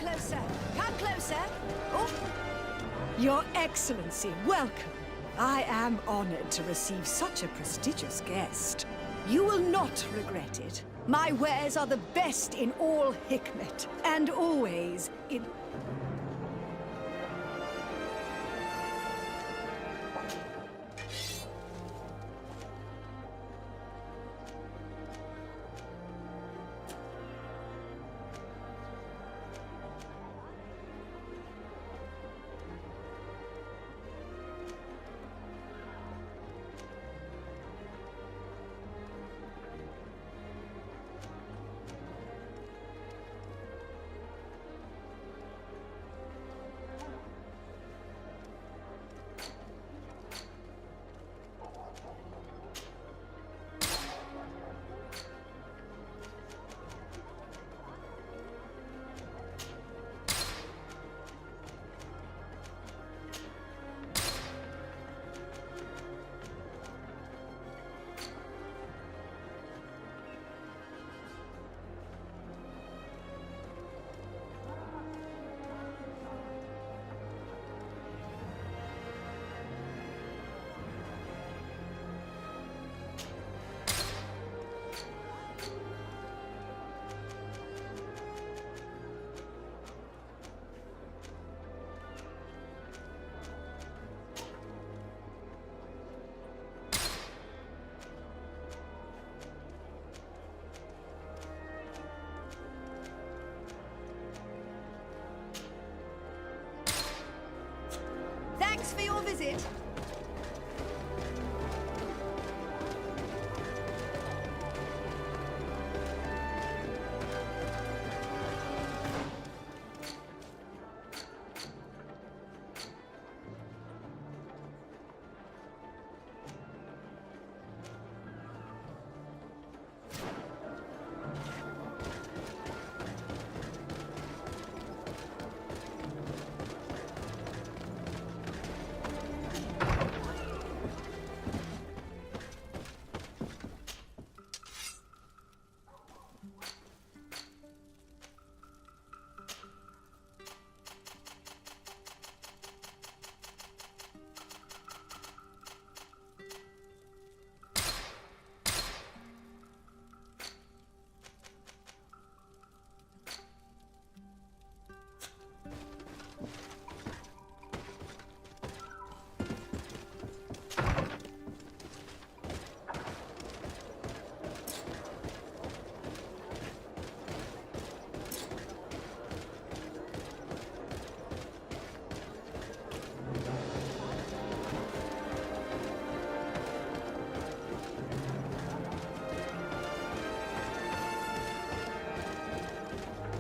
closer! Come closer! Oh. Your Excellency, welcome. I am honored to receive such a prestigious guest. You will not regret it. My wares are the best in all Hikmet, and always in... Thanks for your visit.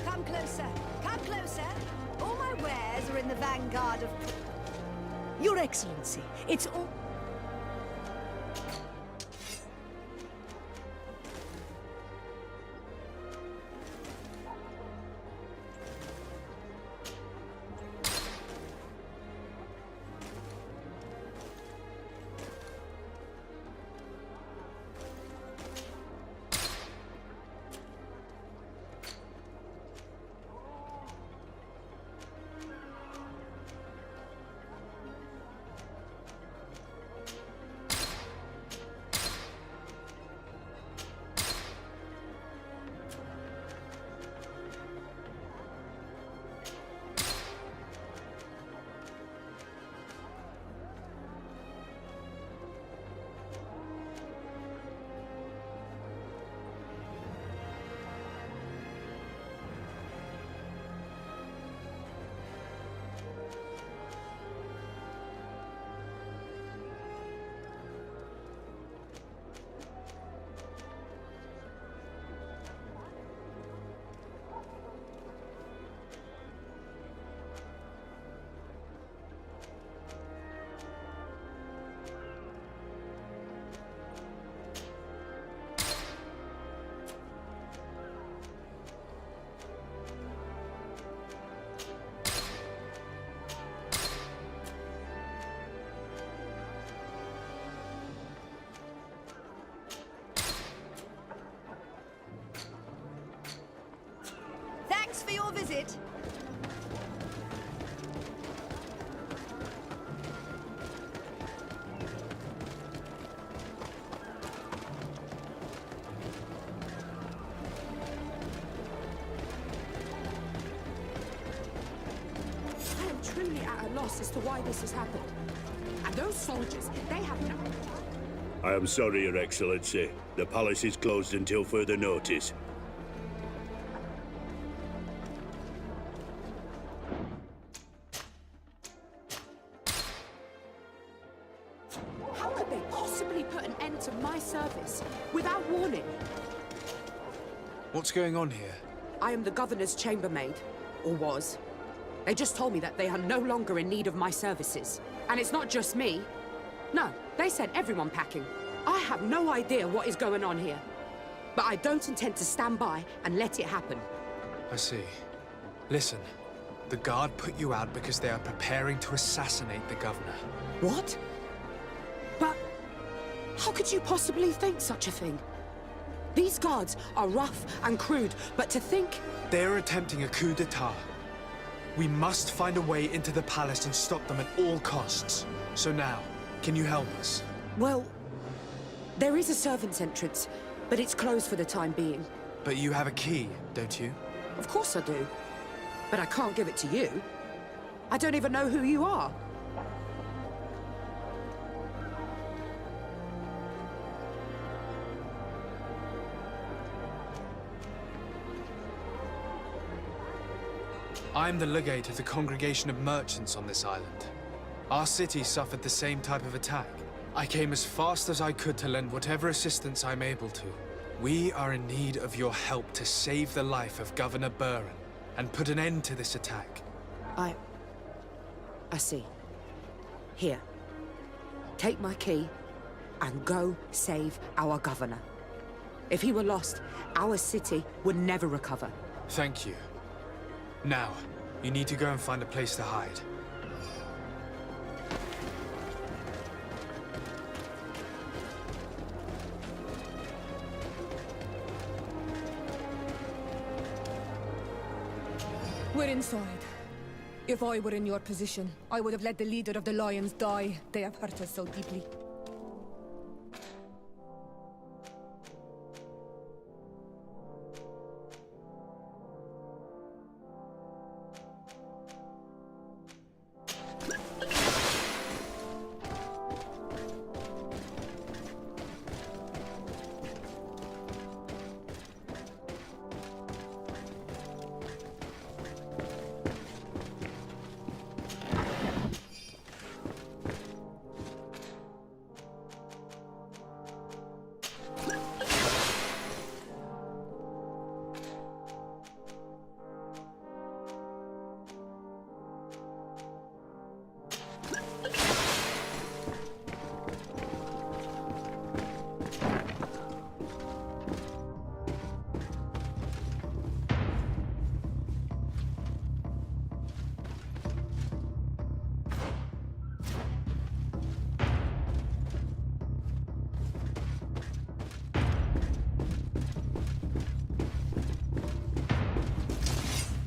Come closer! Come closer! All my wares are in the vanguard of... Your Excellency, it's all... Thanks for your visit. truly at a loss as to why this has happened. And those soldiers, they have no... I am sorry, Your Excellency. The palace is closed until further notice. How could they possibly put an end to my service without warning? What's going on here? I am the governor's chambermaid, or was. They just told me that they are no longer in need of my services. And it's not just me. No, they sent everyone packing. I have no idea what is going on here. But I don't intend to stand by and let it happen. I see. Listen, the guard put you out because they are preparing to assassinate the governor. What? But how could you possibly think such a thing? These guards are rough and crude, but to think... They're attempting a coup d'etat. We must find a way into the palace and stop them at all costs. So now, can you help us? Well, there is a servant's entrance, but it's closed for the time being. But you have a key, don't you? Of course I do. But I can't give it to you. I don't even know who you are. I'm the legate of the congregation of merchants on this island. Our city suffered the same type of attack. I came as fast as I could to lend whatever assistance I'm able to. We are in need of your help to save the life of Governor Burren and put an end to this attack. I see. Here. Take my key and go save our governor. If he were lost, our city would never recover. Thank you. Now, you need to go and find a place to hide. We're inside. If I were in your position, I would have let the leader of the Lions die. They have hurt us so deeply.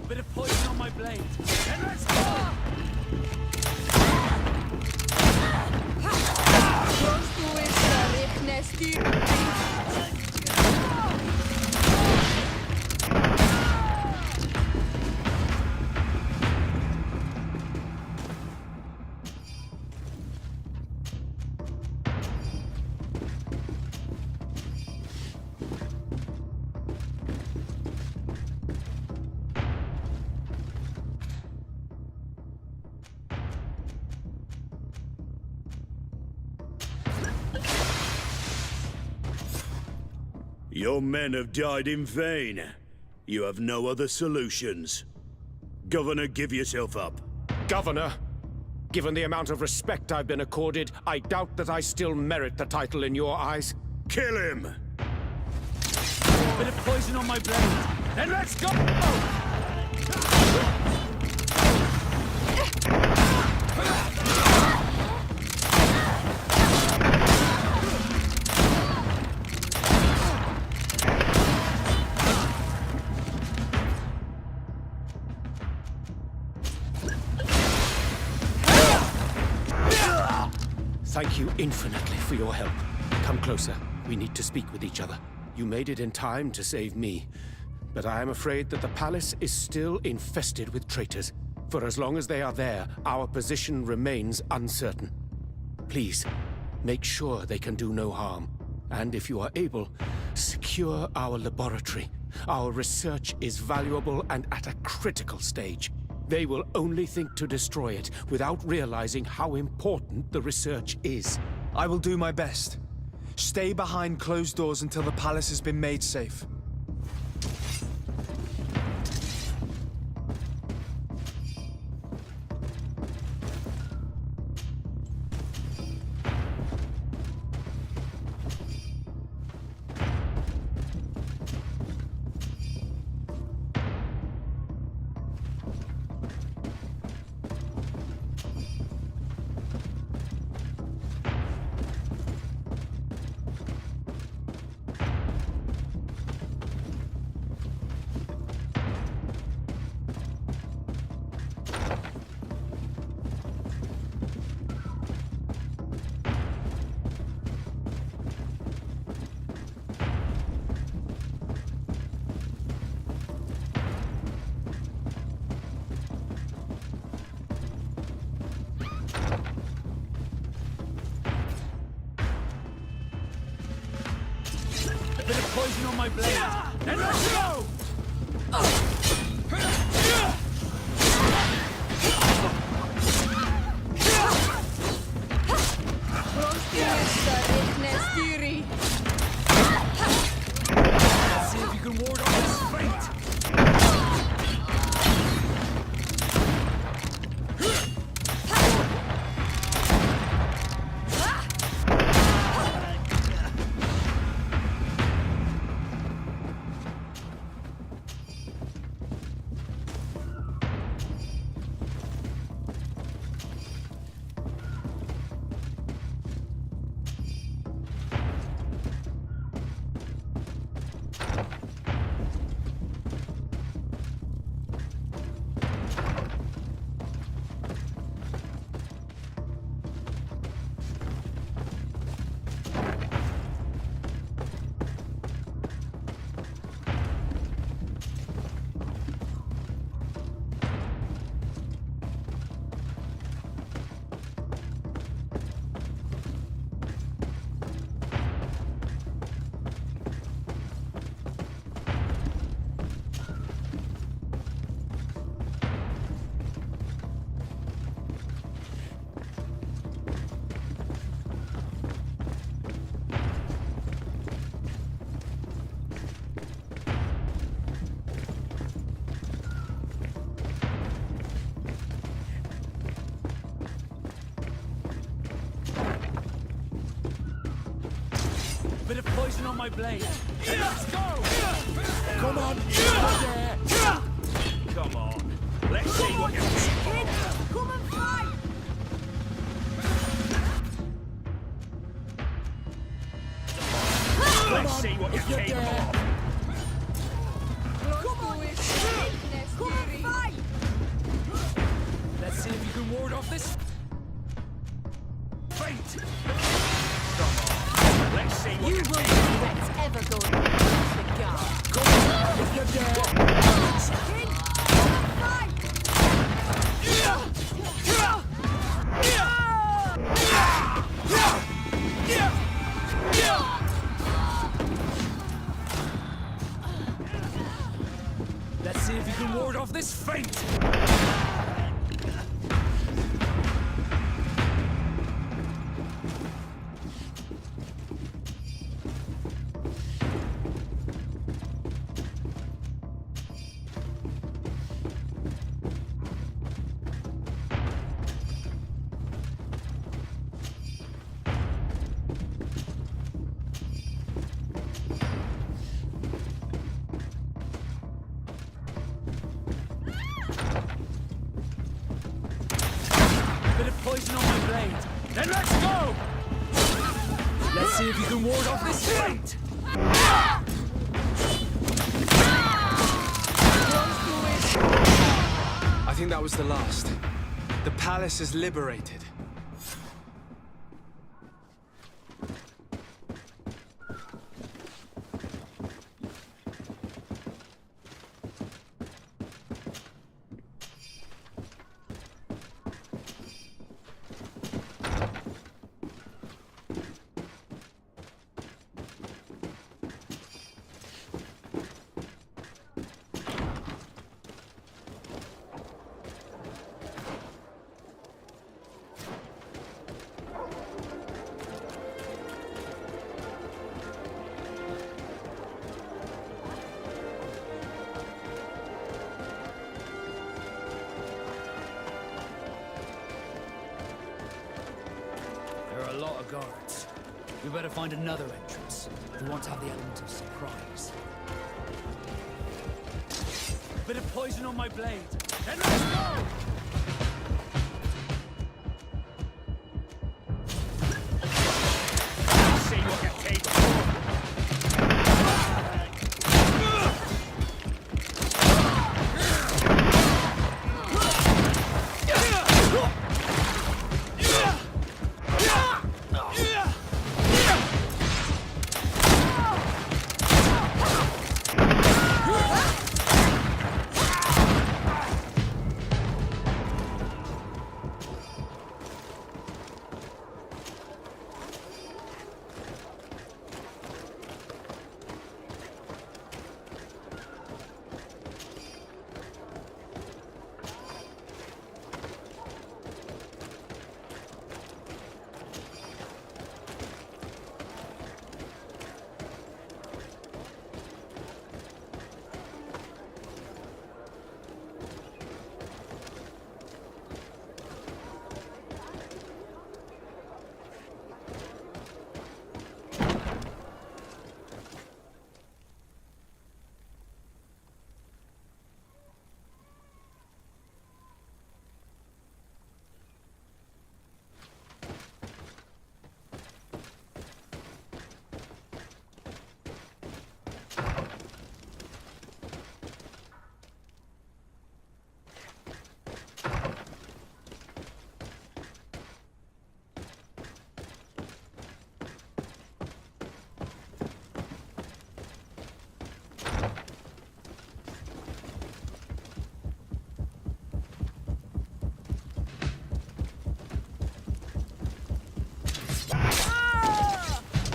Bit of poison on my blade. And let's go! Your men have died in vain. You have no other solutions. Governor, give yourself up. Governor, given the amount of respect I've been accorded, I doubt that I still merit the title in your eyes. Kill him! Bit of poison on my blade. Then let's go! Thank you infinitely for your help. Come closer. We need to speak with each other. You made it in time to save me, but I am afraid that the palace is still infested with traitors. For as long as they are there, our position remains uncertain. Please, make sure they can do no harm. And if you are able, secure our laboratory. Our research is valuable and at a critical stage. They will only think to destroy it without realizing how important the research is. I will do my best. Stay behind closed doors until the palace has been made safe. Bit of poison on my blade. Then let's go! Let's see if you can ward off this fate. Bit of poison on my blade. Let's go! Come on! Yeah. Come on. Let's see what you can. Come and fight! Let's see what you're capable of. Come on! Come and fight! Let's see if you can ward off this fate. Let's see what You you will can. see what's ever going to the guard. Come on, if you're there. King, come and fight! Let's see if you can ward off this fate. Bit of poison on my blade. Then let's go! Let's see if you can ward off this fate. I think that was the last. The palace is liberated. We better find another entrance. If we want to have the element of surprise. Bit of poison on my blade. Then let's go! See what get paid for.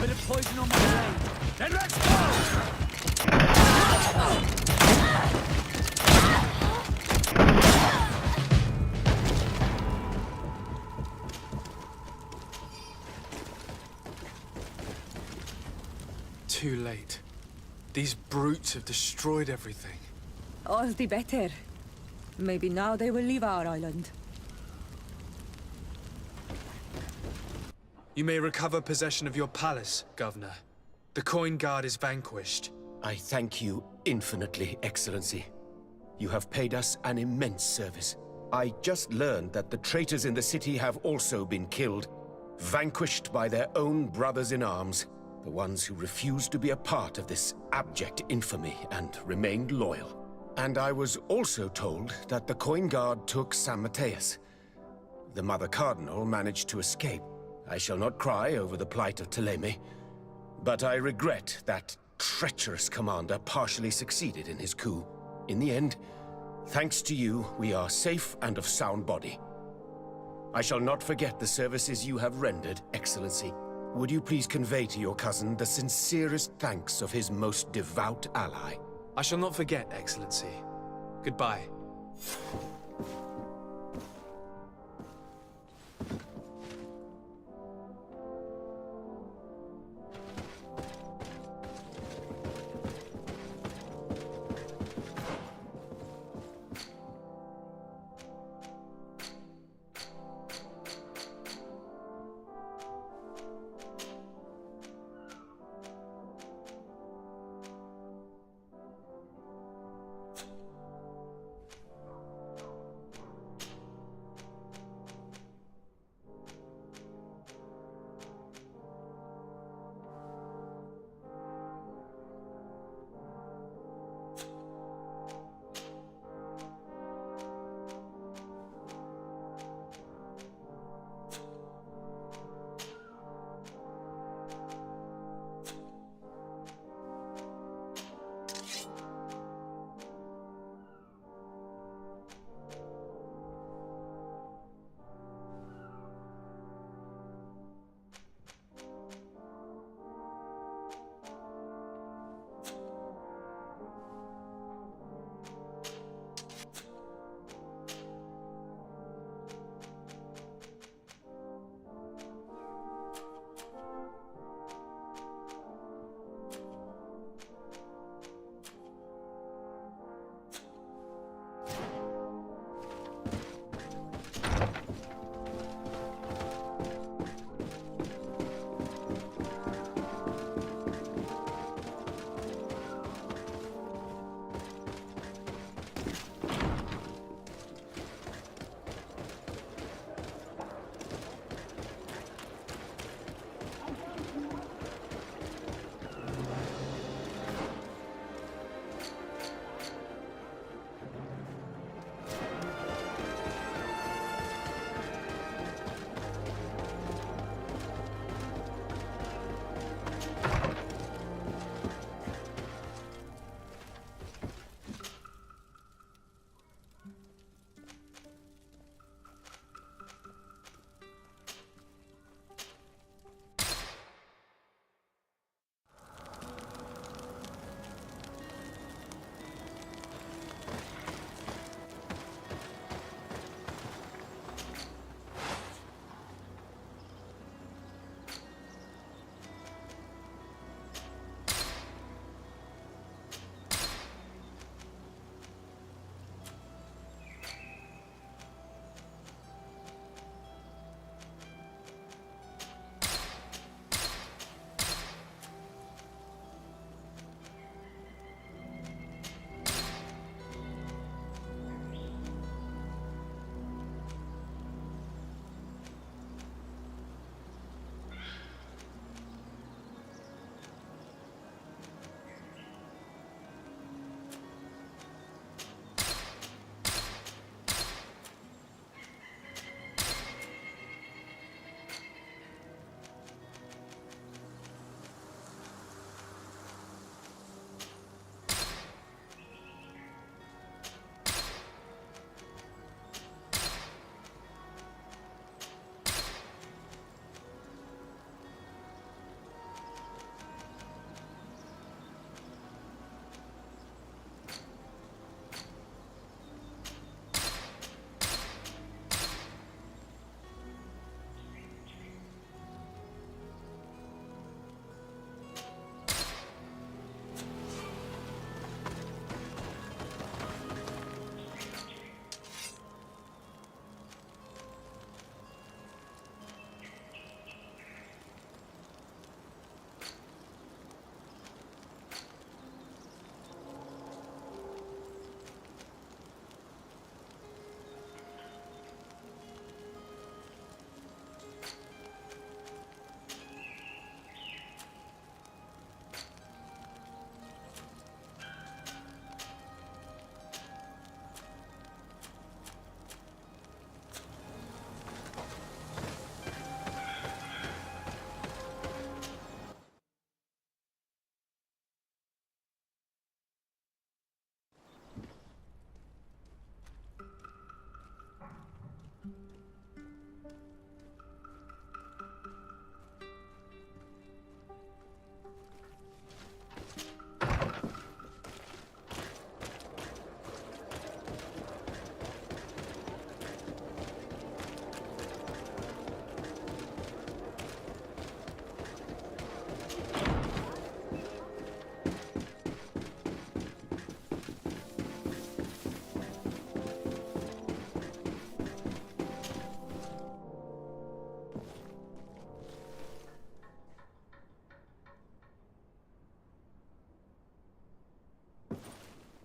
Bit of poison on my blade. Then let's go! Too late. These brutes have destroyed everything. All the better. Maybe now they will leave our island. You may recover possession of your palace, Governor. The coin guard is vanquished. I thank you infinitely, Excellency. You have paid us an immense service. I just learned that the traitors in the city have also been killed, vanquished by their own brothers in arms, the ones who refused to be a part of this abject infamy and remained loyal. And I was also told that the coin guard took San Mateus. The Mother Cardinal managed to escape. I shall not cry over the plight of Thélème, but I regret that treacherous commander partially succeeded in his coup. In the end, thanks to you, we are safe and of sound body. I shall not forget the services you have rendered, Excellency. Would you please convey to your cousin the sincerest thanks of his most devout ally? I shall not forget, Excellency. Goodbye.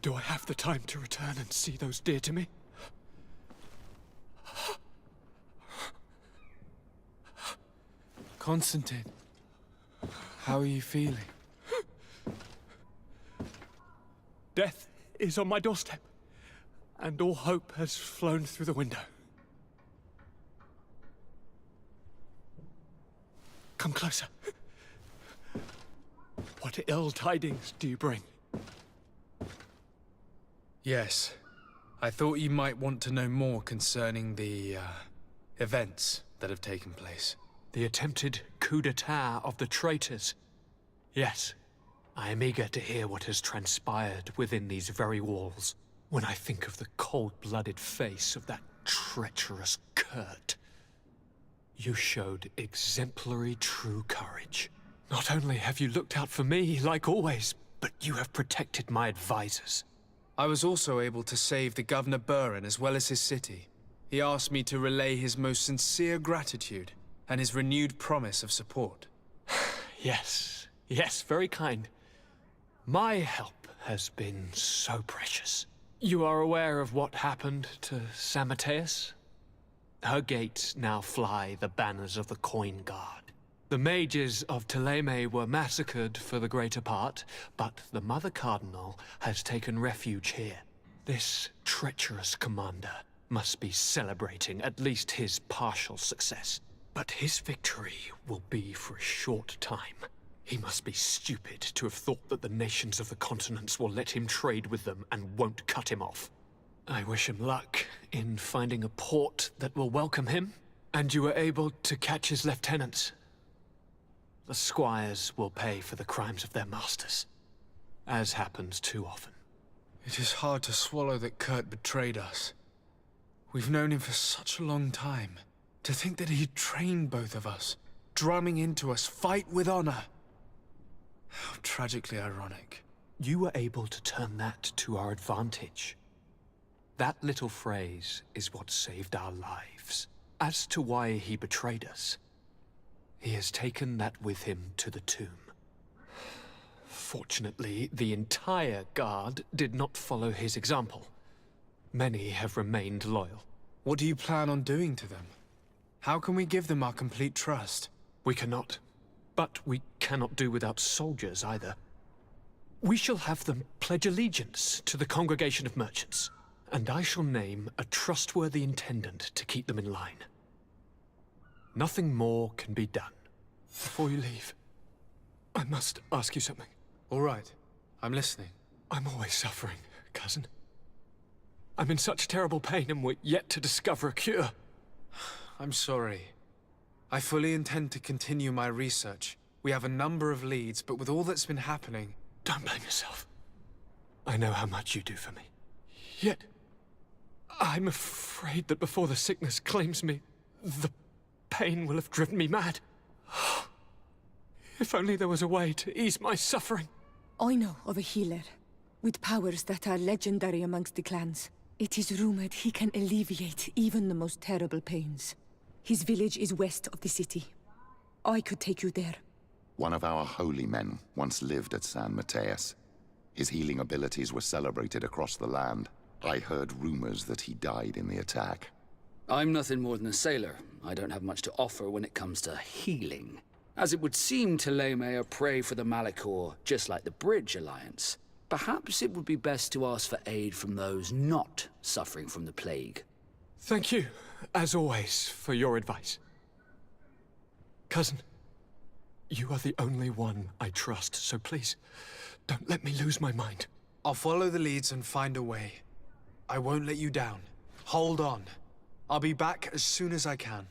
Do I have the time to return and see those dear to me? Constantine, how are you feeling? Death is on my doorstep, and all hope has flown through the window. Come closer. What ill tidings do you bring? Yes. I thought you might want to know more concerning the, events that have taken place. The attempted coup d'etat of the traitors. Yes, I am eager to hear what has transpired within these very walls. When I think of the cold-blooded face of that treacherous Kurt. You showed exemplary true courage. Not only have you looked out for me, like always, but you have protected my advisors. I was also able to save the Governor Buren as well as his city. He asked me to relay his most sincere gratitude and his renewed promise of support. Yes, yes, very kind. My help has been so precious. You are aware of what happened to San Mateus? Her gates now fly the banners of the Coin Guard. The mages of Thélème were massacred for the greater part, but the Mother Cardinal has taken refuge here. This treacherous commander must be celebrating at least his partial success. But his victory will be for a short time. He must be stupid to have thought that the nations of the continents will let him trade with them and won't cut him off. I wish him luck in finding a port that will welcome him, and you were able to catch his lieutenants. The squires will pay for the crimes of their masters, as happens too often. It is hard to swallow that Kurt betrayed us. We've known him for such a long time. To think that he trained both of us, drumming into us, fight with honor. How tragically ironic. You were able to turn that to our advantage. That little phrase is what saved our lives. As to why he betrayed us, he has taken that with him to the tomb. Fortunately, the entire Guard did not follow his example. Many have remained loyal. What do you plan on doing to them? How can we give them our complete trust? We cannot. But we cannot do without soldiers either. We shall have them pledge allegiance to the Congregation of Merchants, and I shall name a trustworthy intendant to keep them in line. Nothing more can be done. Before you leave, I must ask you something. All right. I'm listening. I'm always suffering, cousin. I'm in such terrible pain and we're yet to discover a cure. I'm sorry. I fully intend to continue my research. We have a number of leads, but with all that's been happening... Don't blame yourself. I know how much you do for me. Yet, I'm afraid that before the sickness claims me, the pain will have driven me mad. If only there was a way to ease my suffering. I know of a healer, with powers that are legendary amongst the clans. It is rumored he can alleviate even the most terrible pains. His village is west of the city. I could take you there. One of our holy men once lived at San Mateus. His healing abilities were celebrated across the land. I heard rumors that he died in the attack. I'm nothing more than a sailor. I don't have much to offer when it comes to healing. As it would seem, Thélème are prey for the Malichor, just like the Bridge Alliance. Perhaps it would be best to ask for aid from those not suffering from the plague. Thank you, as always, for your advice. Cousin, you are the only one I trust, so please, don't let me lose my mind. I'll follow the leads and find a way. I won't let you down. Hold on. I'll be back as soon as I can.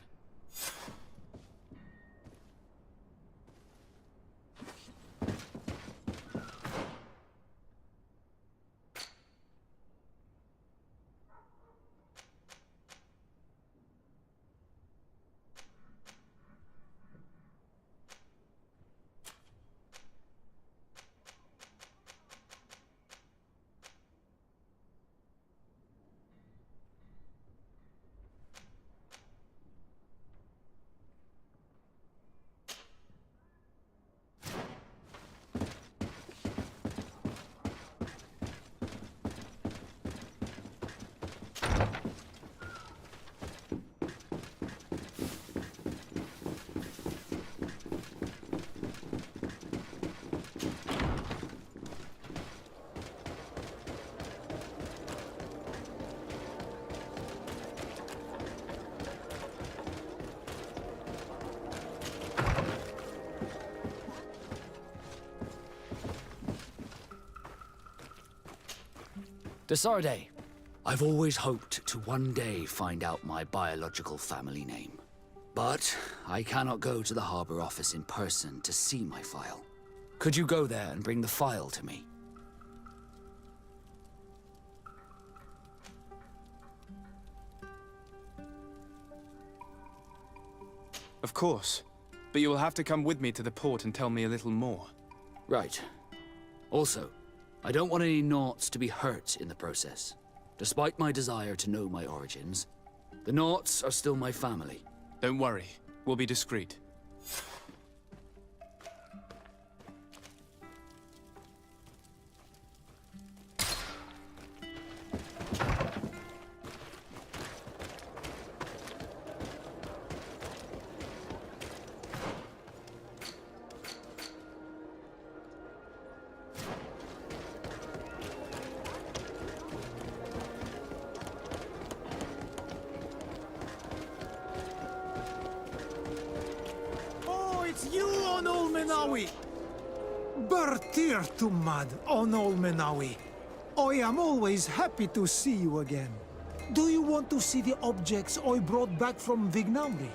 Desarde, I've always hoped to one day find out my biological family name. But I cannot go to the harbor office in person to see my file. Could you go there and bring the file to me? Of course. But you will have to come with me to the port and tell me a little more. Right. Also, I don't want any Naughts to be hurt in the process. Despite my desire to know my origins, the Naughts are still my family. Don't worry. We'll be discreet. Teer on Ol Menawi. I am always happy to see you again. Do you want to see the objects I brought back from Vignamri?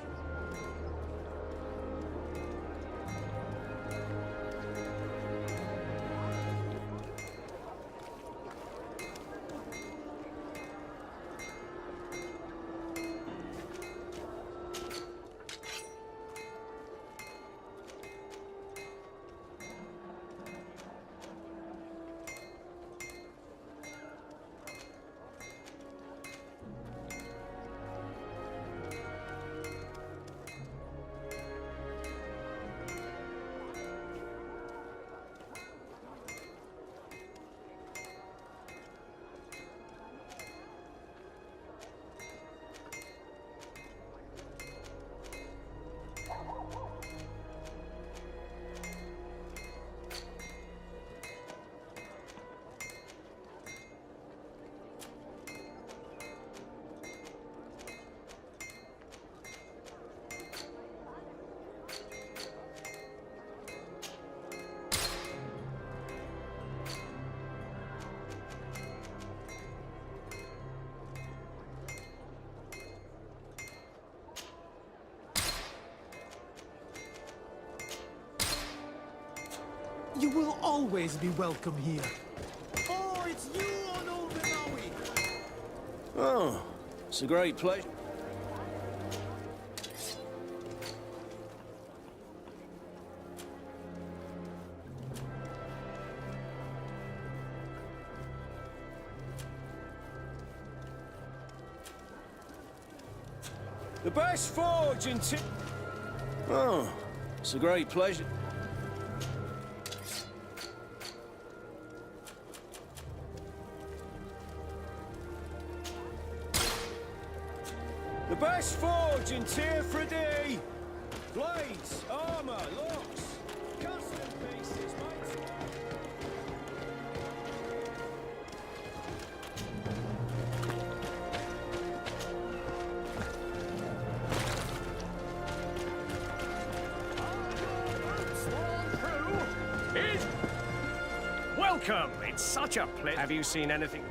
You will always be welcome here. Oh, it's you on Ol Menawi! Oh, it's a great pleasure. The best forge in Oh, it's a great pleasure. The best forge in Teer Fradee! Blades, armor, locks, custom pieces, mate. Welcome! It's such a pleasure. Have you seen anything?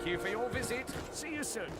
Thank you for your visit. See you soon.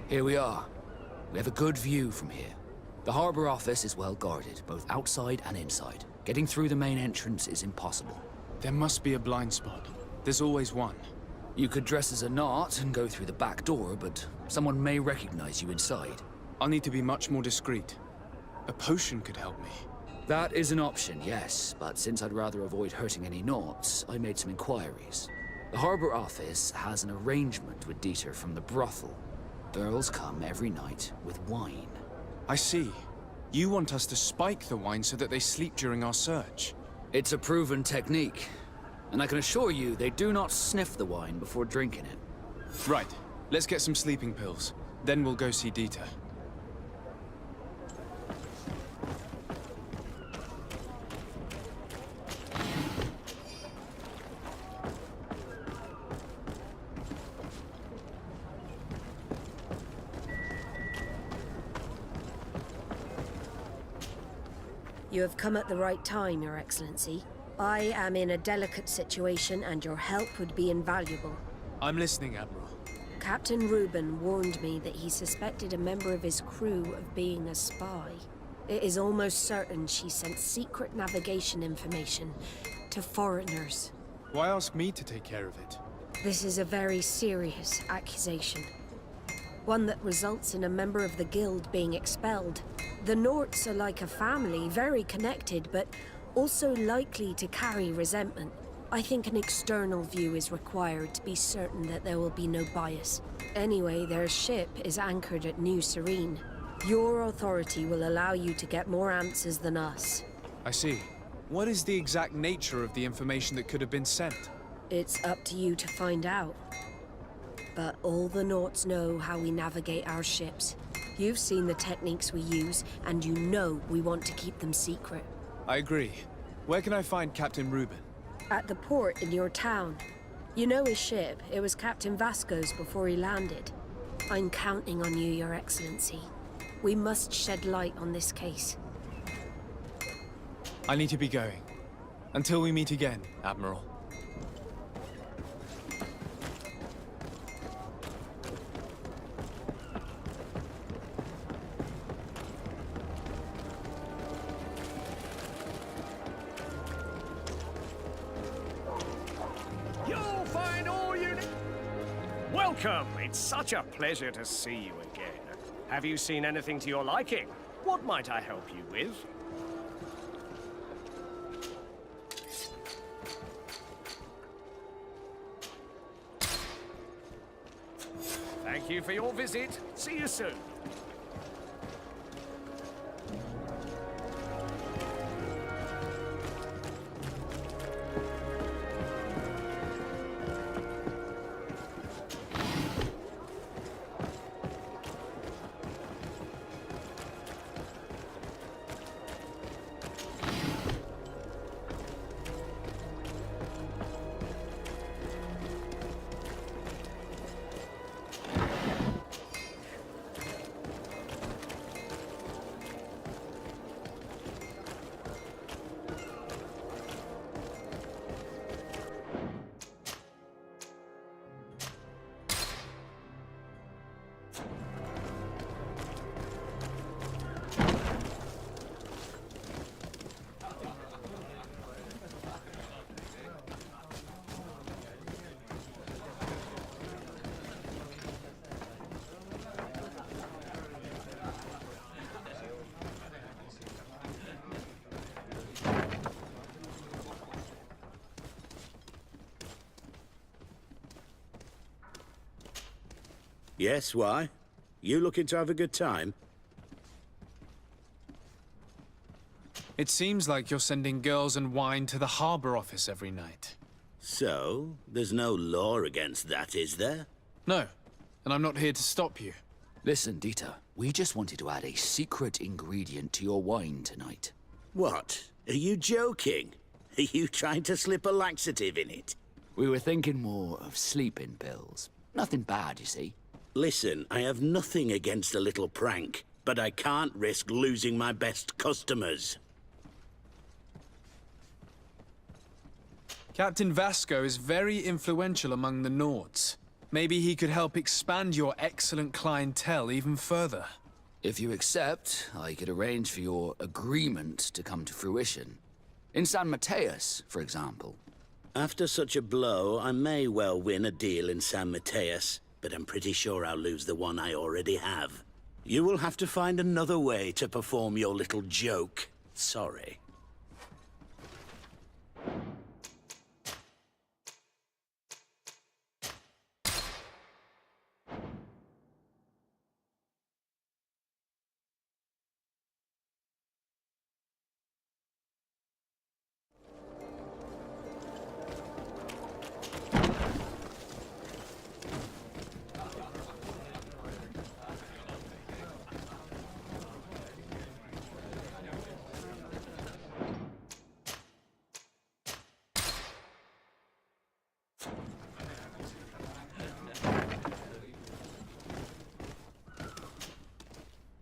Here we are. We have a good view from here. The harbor office is well guarded, both outside and inside. Getting through the main entrance is impossible. There must be a blind spot. There's always one. You could dress as a knot and go through the back door, but someone may recognize you inside. I'll need to be much more discreet. A potion could help me. That is an option, yes, but since I'd rather avoid hurting any knots, I made some inquiries. The harbor office has an arrangement with Dieter from the brothel. Girls come every night with wine. I see. You want us to spike the wine so that they sleep during our search. It's a proven technique, and I can assure you they do not sniff the wine before drinking it. Right. Let's get some sleeping pills. Then we'll go see Dieter. You have come at the right time, Your Excellency. I am in a delicate situation and your help would be invaluable. I'm listening, Admiral. Captain Reuben warned me that he suspected a member of his crew of being a spy. It is almost certain she sent secret navigation information to foreigners. Why ask me to take care of it? This is a very serious accusation. One that results in a member of the guild being expelled. The Norts are like a family, very connected, but also likely to carry resentment. I think an external view is required to be certain that there will be no bias. Anyway, their ship is anchored at New Serene. Your authority will allow you to get more answers than us. I see. What is the exact nature of the information that could have been sent? It's up to you to find out. But all the Norts know how we navigate our ships. You've seen the techniques we use, and you know we want to keep them secret. I agree. Where can I find Captain Reuben? At the port in your town. You know his ship. It was Captain Vasco's before he landed. I'm counting on you, Your Excellency. We must shed light on this case. I need to be going. Until we meet again, Admiral. Welcome! It's such a pleasure to see you again. Have you seen anything to your liking? What might I help you with? Thank you for your visit. See you soon. Yes, why? You looking to have a good time? It seems like you're sending girls and wine to the harbor office every night. So, there's no law against that, is there? No, and I'm not here to stop you. Listen, Dieter, we just wanted to add a secret ingredient to your wine tonight. What? Are you joking? Are you trying to slip a laxative in it? We were thinking more of sleeping pills. Nothing bad, you see. Listen, I have nothing against a little prank, but I can't risk losing my best customers. Captain Vasco is very influential among the Nords. Maybe he could help expand your excellent clientele even further. If you accept, I could arrange for your agreement to come to fruition. In San Mateus, for example. After such a blow, I may well win a deal in San Mateus, but I'm pretty sure I'll lose the one I already have. You will have to find another way to perform your little joke. Sorry.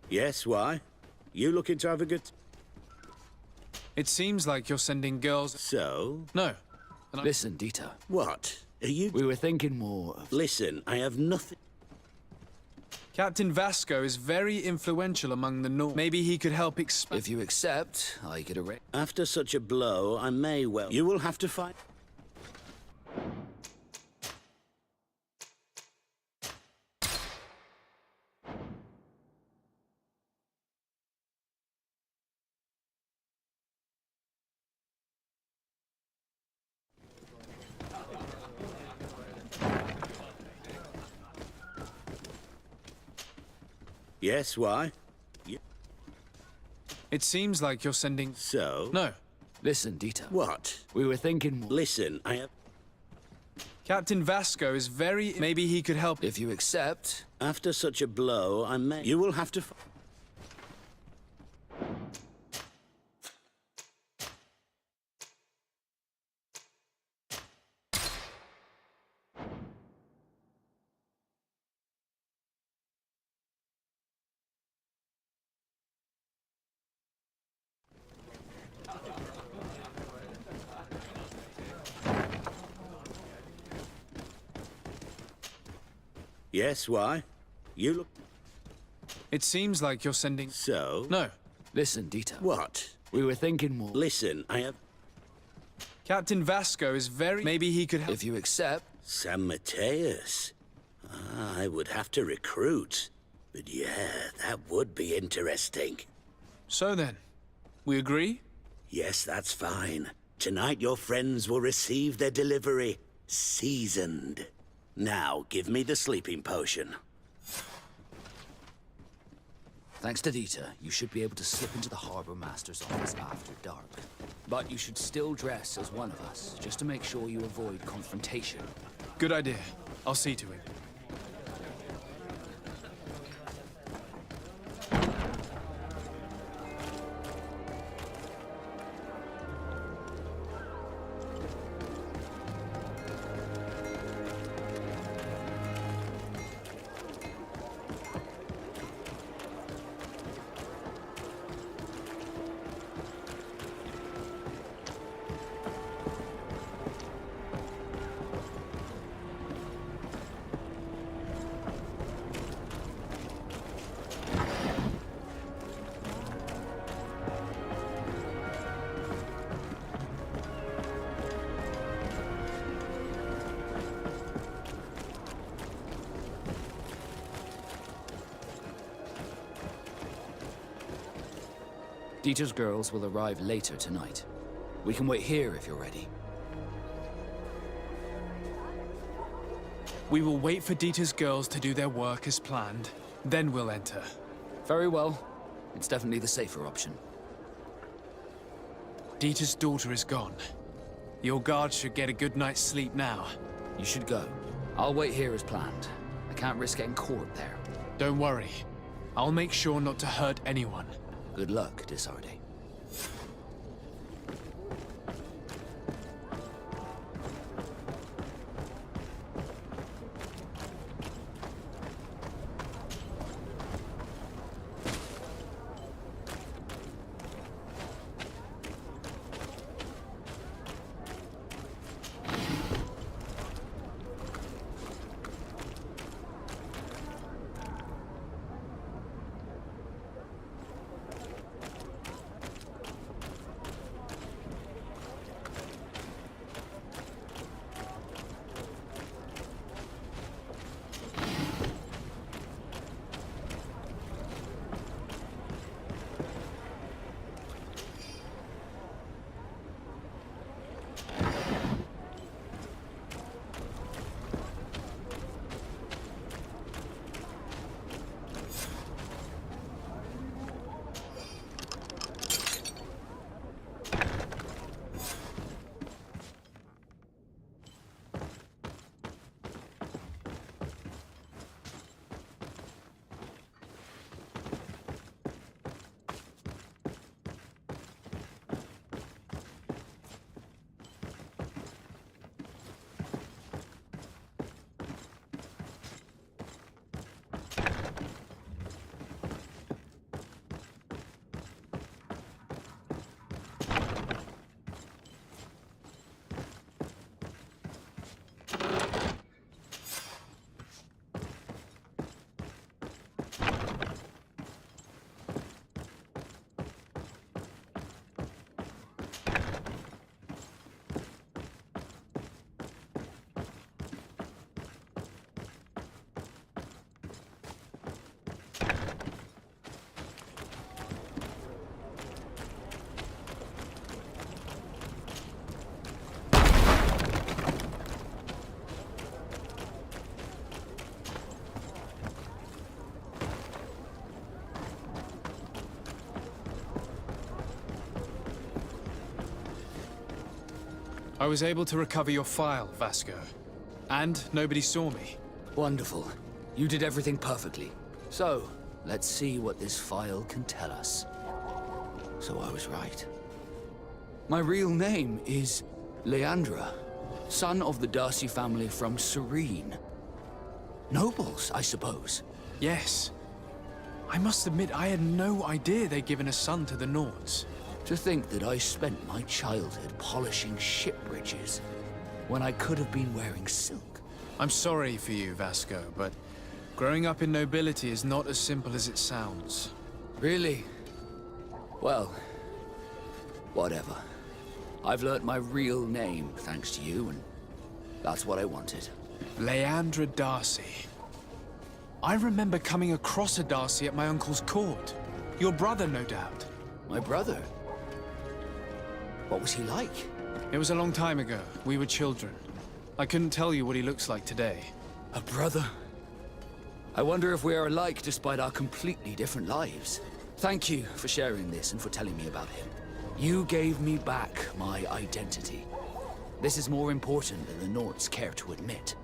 Yes, why? You looking to have a good... It seems like you're sending girls... So? No. Listen, Dieter. What? Are you... We were thinking more of... Listen, I have nothing... Captain Vasco is very influential among the North. Maybe he could help expand... If you accept, I could arrange... After such a blow, I may well... You will have to fight... Yes, why? It seems like you're sending... So? No. Listen, Dieter. What? We were thinking more... Listen, I have... Captain Vasco is very... Maybe he could help... If you accept... After such a blow, I may... You will have to... Yes, why? You look... It seems like you're sending... So? No. Listen, Dieter. What? We were thinking more... Listen, I have... Captain Vasco is very... Maybe he could help... If you accept... San Mateus? I would have to recruit. But yeah, that would be interesting. So then, we agree? Yes, that's fine. Tonight your friends will receive their delivery. Seasoned. Now, give me the sleeping potion. Thanks to Dieter, you should be able to slip into the Harbor Master's office after dark. But you should still dress as one of us, just to make sure you avoid confrontation. Good idea. I'll see to it. Dieter's girls will arrive later tonight. We can wait here if you're ready. We will wait for Dieter's girls to do their work as planned. Then we'll enter. Very well. It's definitely the safer option. Dieter's daughter is gone. Your guards should get a good night's sleep now. You should go. I'll wait here as planned. I can't risk getting caught there. Don't worry. I'll make sure not to hurt anyone. Good luck, Desarde. I was able to recover your file, Vasco. And nobody saw me. Wonderful. You did everything perfectly. So, let's see what this file can tell us. So I was right. My real name is Leandra, son of the Darcy family from Serene. Nobles, I suppose. Yes. I must admit, I had no idea they'd given a son to the Nords. To think that I spent my childhood polishing ship bridges, when I could have been wearing silk. I'm sorry for you, Vasco, but growing up in nobility is not as simple as it sounds. Really? Well, whatever. I've learnt my real name, thanks to you, and that's what I wanted. Leandra Darcy. I remember coming across a Darcy at my uncle's court. Your brother, no doubt. My brother? What was he like? It was a long time ago. We were children. I couldn't tell you what he looks like today. A brother? I wonder if we are alike despite our completely different lives. Thank you for sharing this and for telling me about him. You gave me back my identity. This is more important than the Nords care to admit.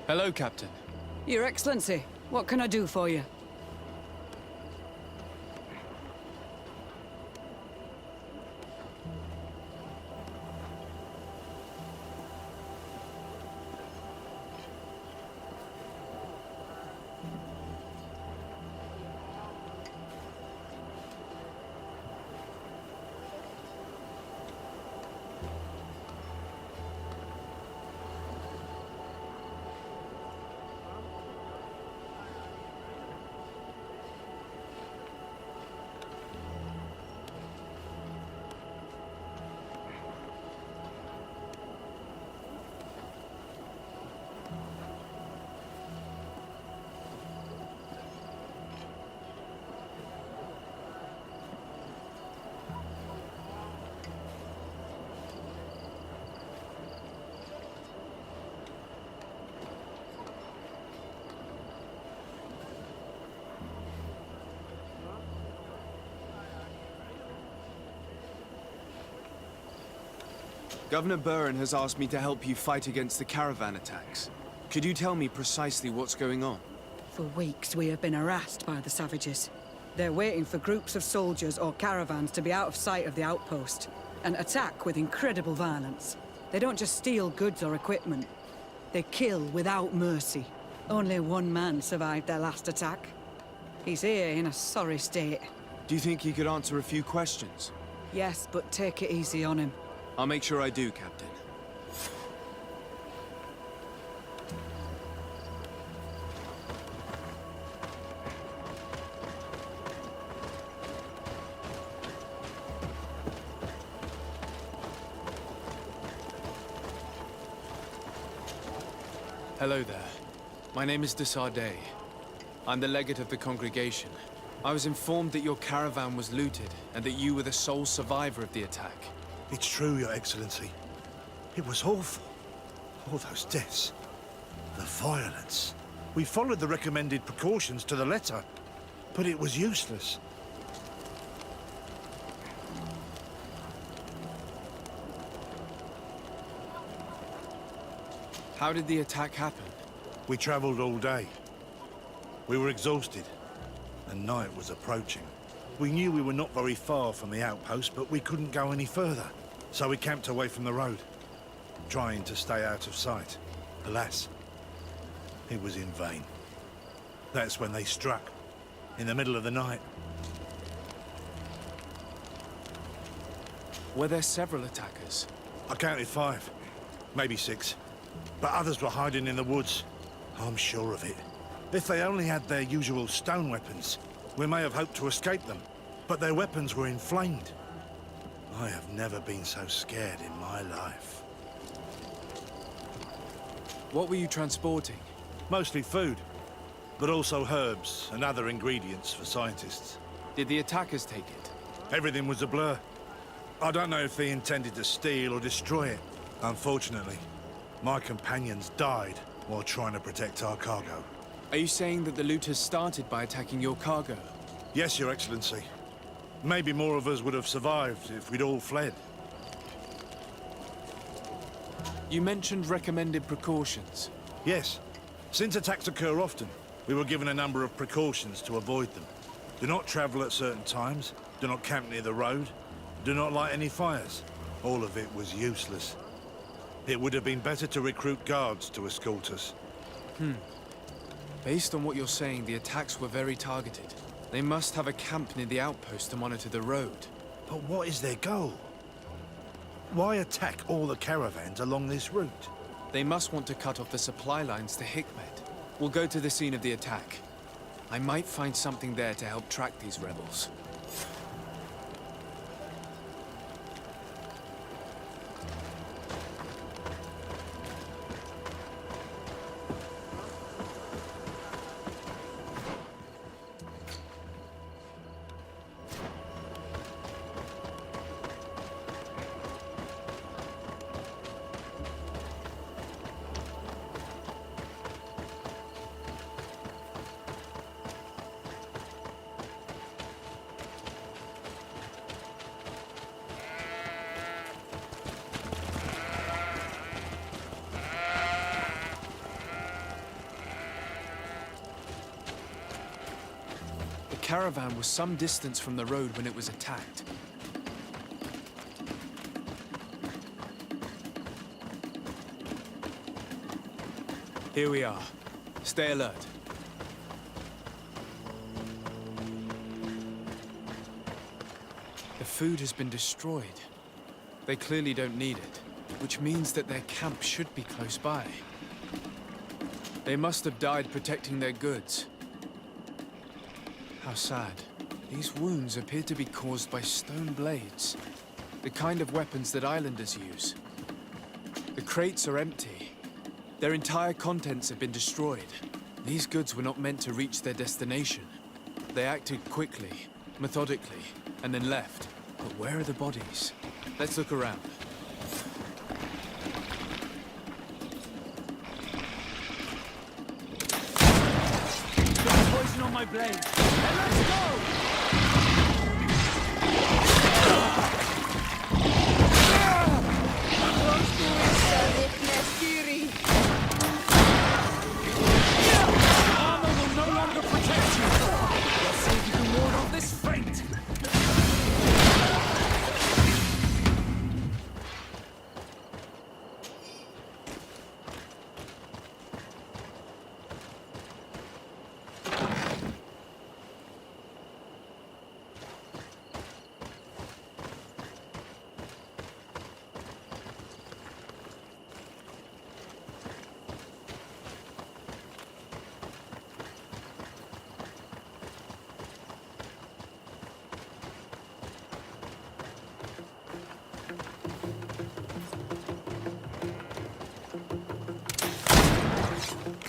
Hello, Captain. Your Excellency, what can I do for you? Governor Burren has asked me to help you fight against the caravan attacks. Could you tell me precisely what's going on? For weeks, we have been harassed by the savages. They're waiting for groups of soldiers or caravans to be out of sight of the outpost and attack with incredible violence. They don't just steal goods or equipment. They kill without mercy. Only one man survived their last attack. He's here in a sorry state. Do you think he could answer a few questions? Yes, but take it easy on him. I'll make sure I do, Captain. Hello there. My name is de Sade. I'm the legate of the congregation. I was informed that your caravan was looted, and that you were the sole survivor of the attack. It's true, Your Excellency. It was awful. All those deaths. The violence. We followed the recommended precautions to the letter, but it was useless. How did the attack happen? We traveled all day. We were exhausted, and night was approaching. We knew we were not very far from the outpost, but we couldn't go any further. So we camped away from the road, trying to stay out of sight. Alas, it was in vain. That's when they struck, in the middle of the night. Were there several attackers? I counted 5, maybe 6. But others were hiding in the woods. I'm sure of it. If they only had their usual stone weapons, we may have hoped to escape them. But their weapons were inflamed. I have never been so scared in my life. What were you transporting? Mostly food, but also herbs and other ingredients for scientists. Did the attackers take it? Everything was a blur. I don't know if they intended to steal or destroy it. Unfortunately, my companions died while trying to protect our cargo. Are you saying that the looters started by attacking your cargo? Yes, Your Excellency. Maybe more of us would have survived if we'd all fled. You mentioned recommended precautions. Yes. Since attacks occur often, we were given a number of precautions to avoid them. Do not travel at certain times, do not camp near the road, do not light any fires. All of it was useless. It would have been better to recruit guards to escort us. Based on what you're saying, the attacks were very targeted. They must have a camp near the outpost to monitor the road. But what is their goal? Why attack all the caravans along this route? They must want to cut off the supply lines to Hikmet. We'll go to the scene of the attack. I might find something there to help track these rebels. caravan was some distance from the road when it was attacked. Here we are. Stay alert. The food has been destroyed. They clearly don't need it, which means that their camp should be close by. They must have died protecting their goods. How sad. These wounds appear to be caused by stone blades, the kind of weapons that islanders use. The crates are empty. Their entire contents have been destroyed. These goods were not meant to reach their destination. They acted quickly, methodically, and then left. But where are the bodies? Let's look around. Got poison on my blade. Then let's go! Armor will no longer protect you. Let's see if you can ward off this fate.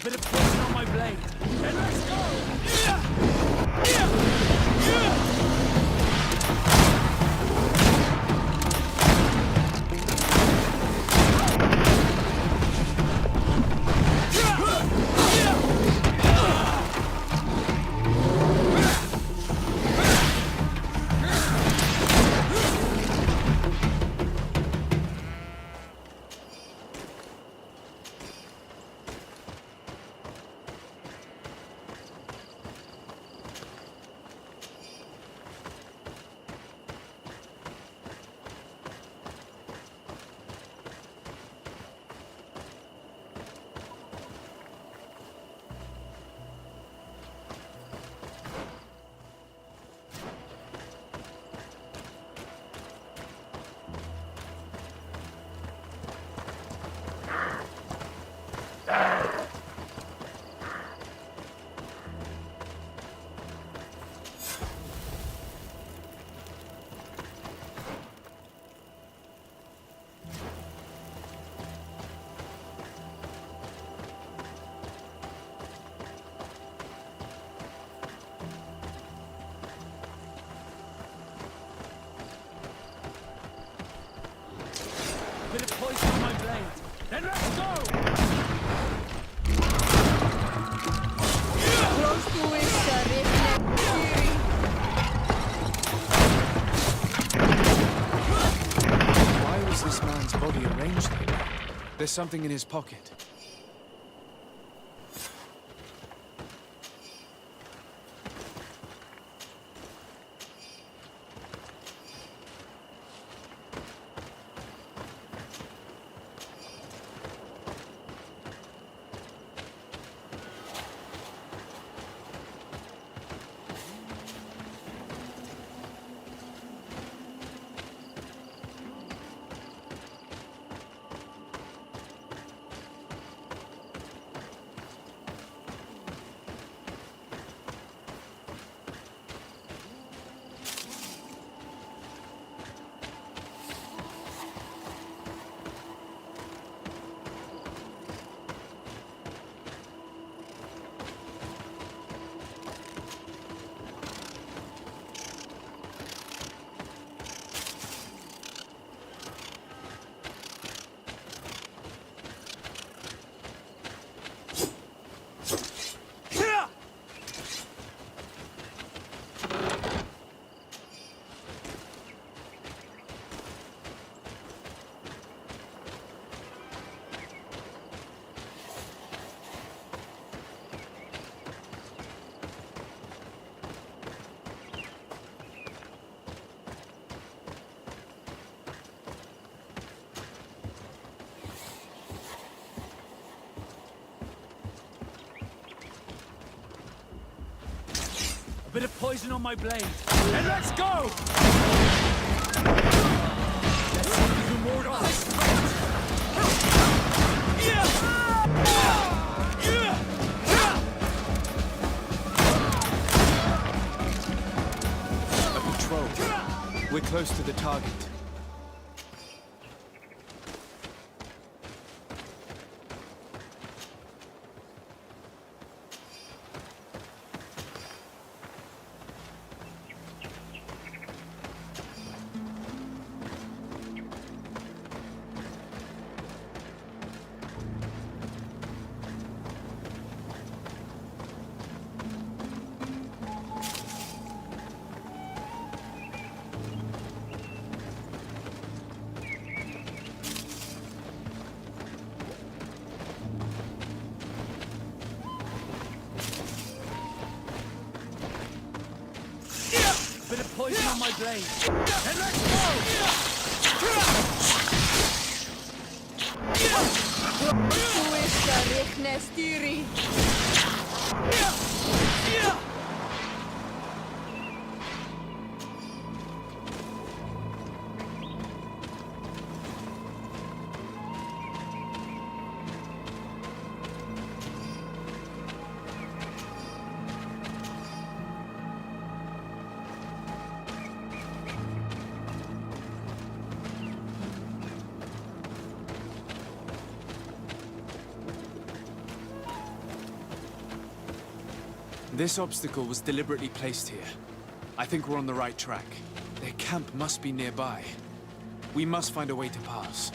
Bit of poison on my blade. Then let's go! Bit of poison on my blade. Then let's go! Why was this man's body arranged like that? There's something in his pocket. Bit of poison on my blade. And let's go! Let's see if you can ward off this fight. A patrol. We're close to the target. Bit of poison on my blade. And let's go! This obstacle was deliberately placed here. I think we're on the right track. Their camp must be nearby. We must find a way to pass.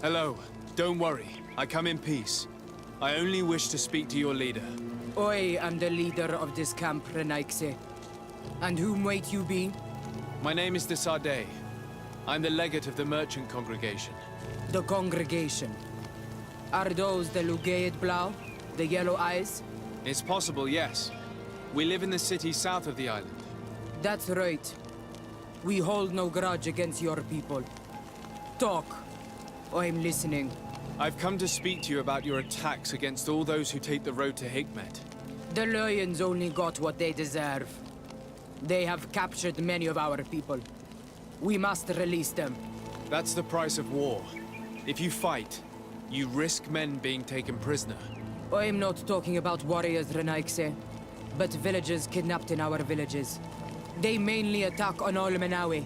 Hello. Don't worry. I come in peace. I only wish to speak to your leader. I am the leader of this camp, Renaikse. And whom might you be? My name is de Sade. I'm the legate of the merchant congregation. The congregation. Are those the Lugaid Blau? The yellow eyes? It's possible, yes. We live in the city south of the island. That's right. We hold no grudge against your people. Talk. I'm listening. I've come to speak to you about your attacks against all those who take the road to Higmet. The Lions only got what they deserve. They have captured many of our people. We must release them. That's the price of war. If you fight, you risk men being taken prisoner. I'm not talking about warriors, Renaikse, but villagers kidnapped in our villages. They mainly attack on all Menawi,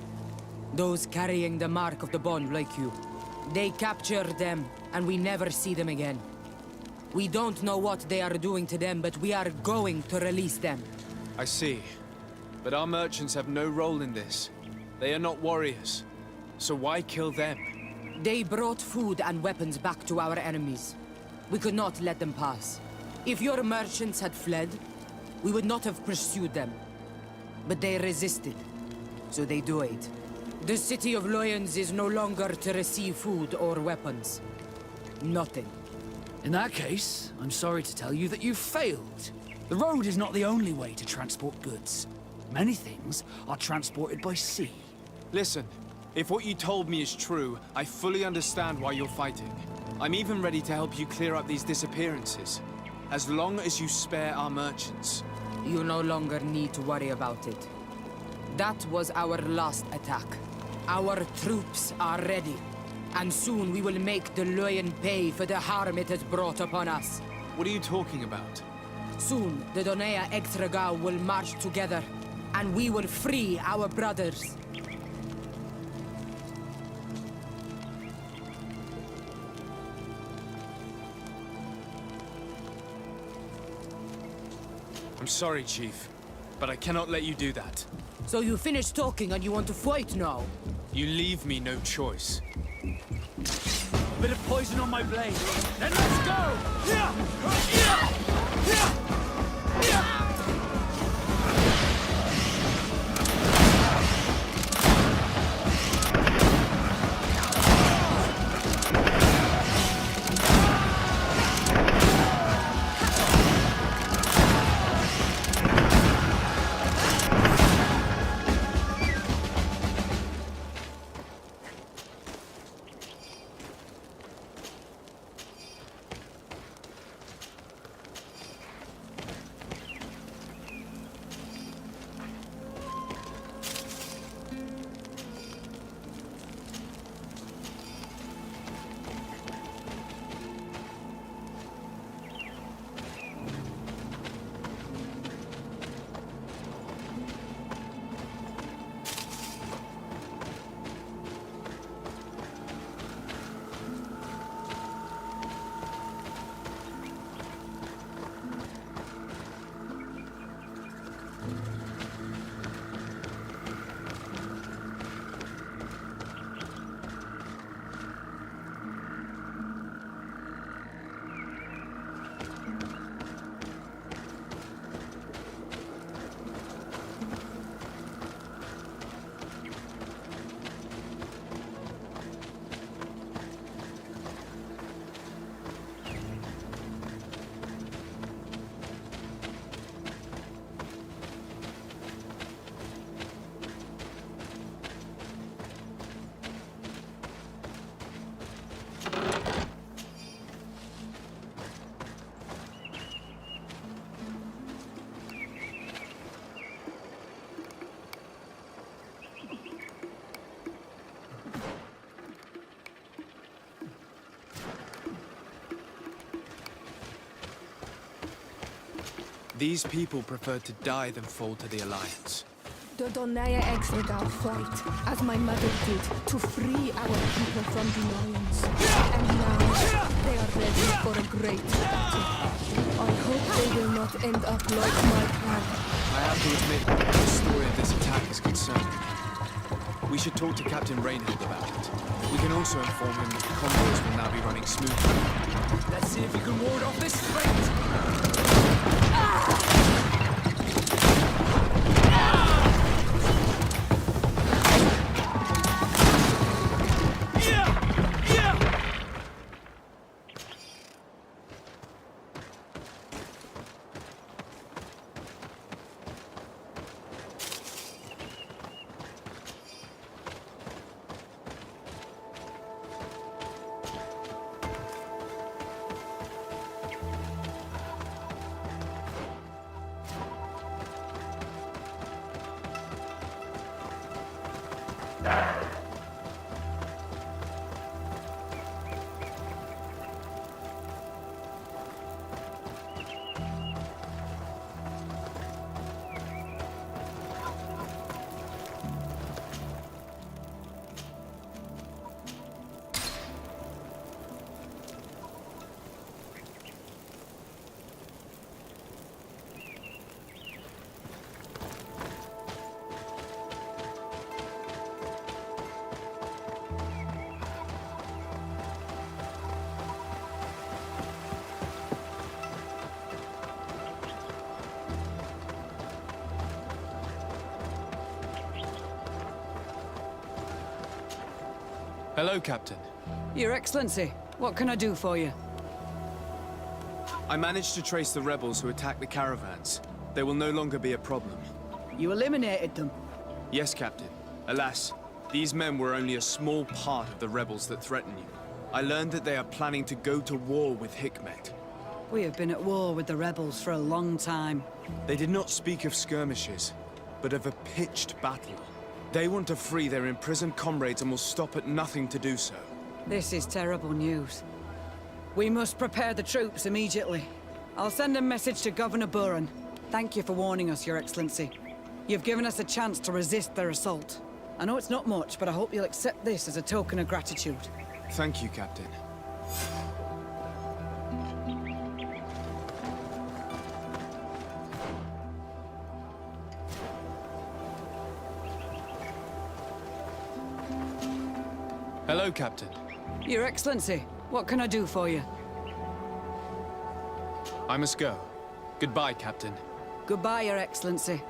those carrying the mark of the bond like you. They capture them, and we never see them again. We don't know what they are doing to them, but we are going to release them. I see. But our merchants have no role in this. They are not warriors. So why kill them? They brought food and weapons back to our enemies. We could not let them pass. If your merchants had fled, we would not have pursued them. But they resisted, so they died. The city of Loyans is no longer to receive food or weapons. Nothing. In that case, I'm sorry to tell you that you've failed. The road is not the only way to transport goods. Many things are transported by sea. Listen, if what you told me is true, I fully understand why you're fighting. I'm even ready to help you clear up these disappearances. As long as you spare our merchants. You no longer need to worry about it. That was our last attack. Our troops are ready. And soon we will make the Loyan pay for the harm it has brought upon us. What are you talking about? Soon, the Donea Extragal will march together, and we will free our brothers. I'm sorry, Chief, but I cannot let you do that. So you finished talking and you want to fight now? You leave me no choice. Bit of poison on my blade. Then let's go! Yeah! Yeah! Yeah! Yeah! These people prefer to die than fall to the Alliance. The Donea Extragal fight, as my mother did, to free our people from the Lions. And now, they are ready for a great battle. I hope they will not end up like my plan. I have to admit, the story of this attack is concerning. We should talk to Captain Reinhold about it. We can also inform him that the convoys will now be running smoothly. Let's see if we can ward off this fate! Hello, Captain. Your Excellency, what can I do for you? I managed to trace the rebels who attacked the caravans. They will no longer be a problem. You eliminated them. Yes, Captain. Alas, these men were only a small part of the rebels that threaten you. I learned that they are planning to go to war with Hikmet. We have been at war with the rebels for a long time. They did not speak of skirmishes, but of a pitched battle. They want to free their imprisoned comrades and will stop at nothing to do so. This is terrible news. We must prepare the troops immediately. I'll send a message to Governor Buran. Thank you for warning us, Your Excellency. You've given us a chance to resist their assault. I know it's not much, but I hope you'll accept this as a token of gratitude. Thank you, Captain. Hello, Captain. Your Excellency, what can I do for you? I must go. Goodbye, Captain. Goodbye, Your Excellency.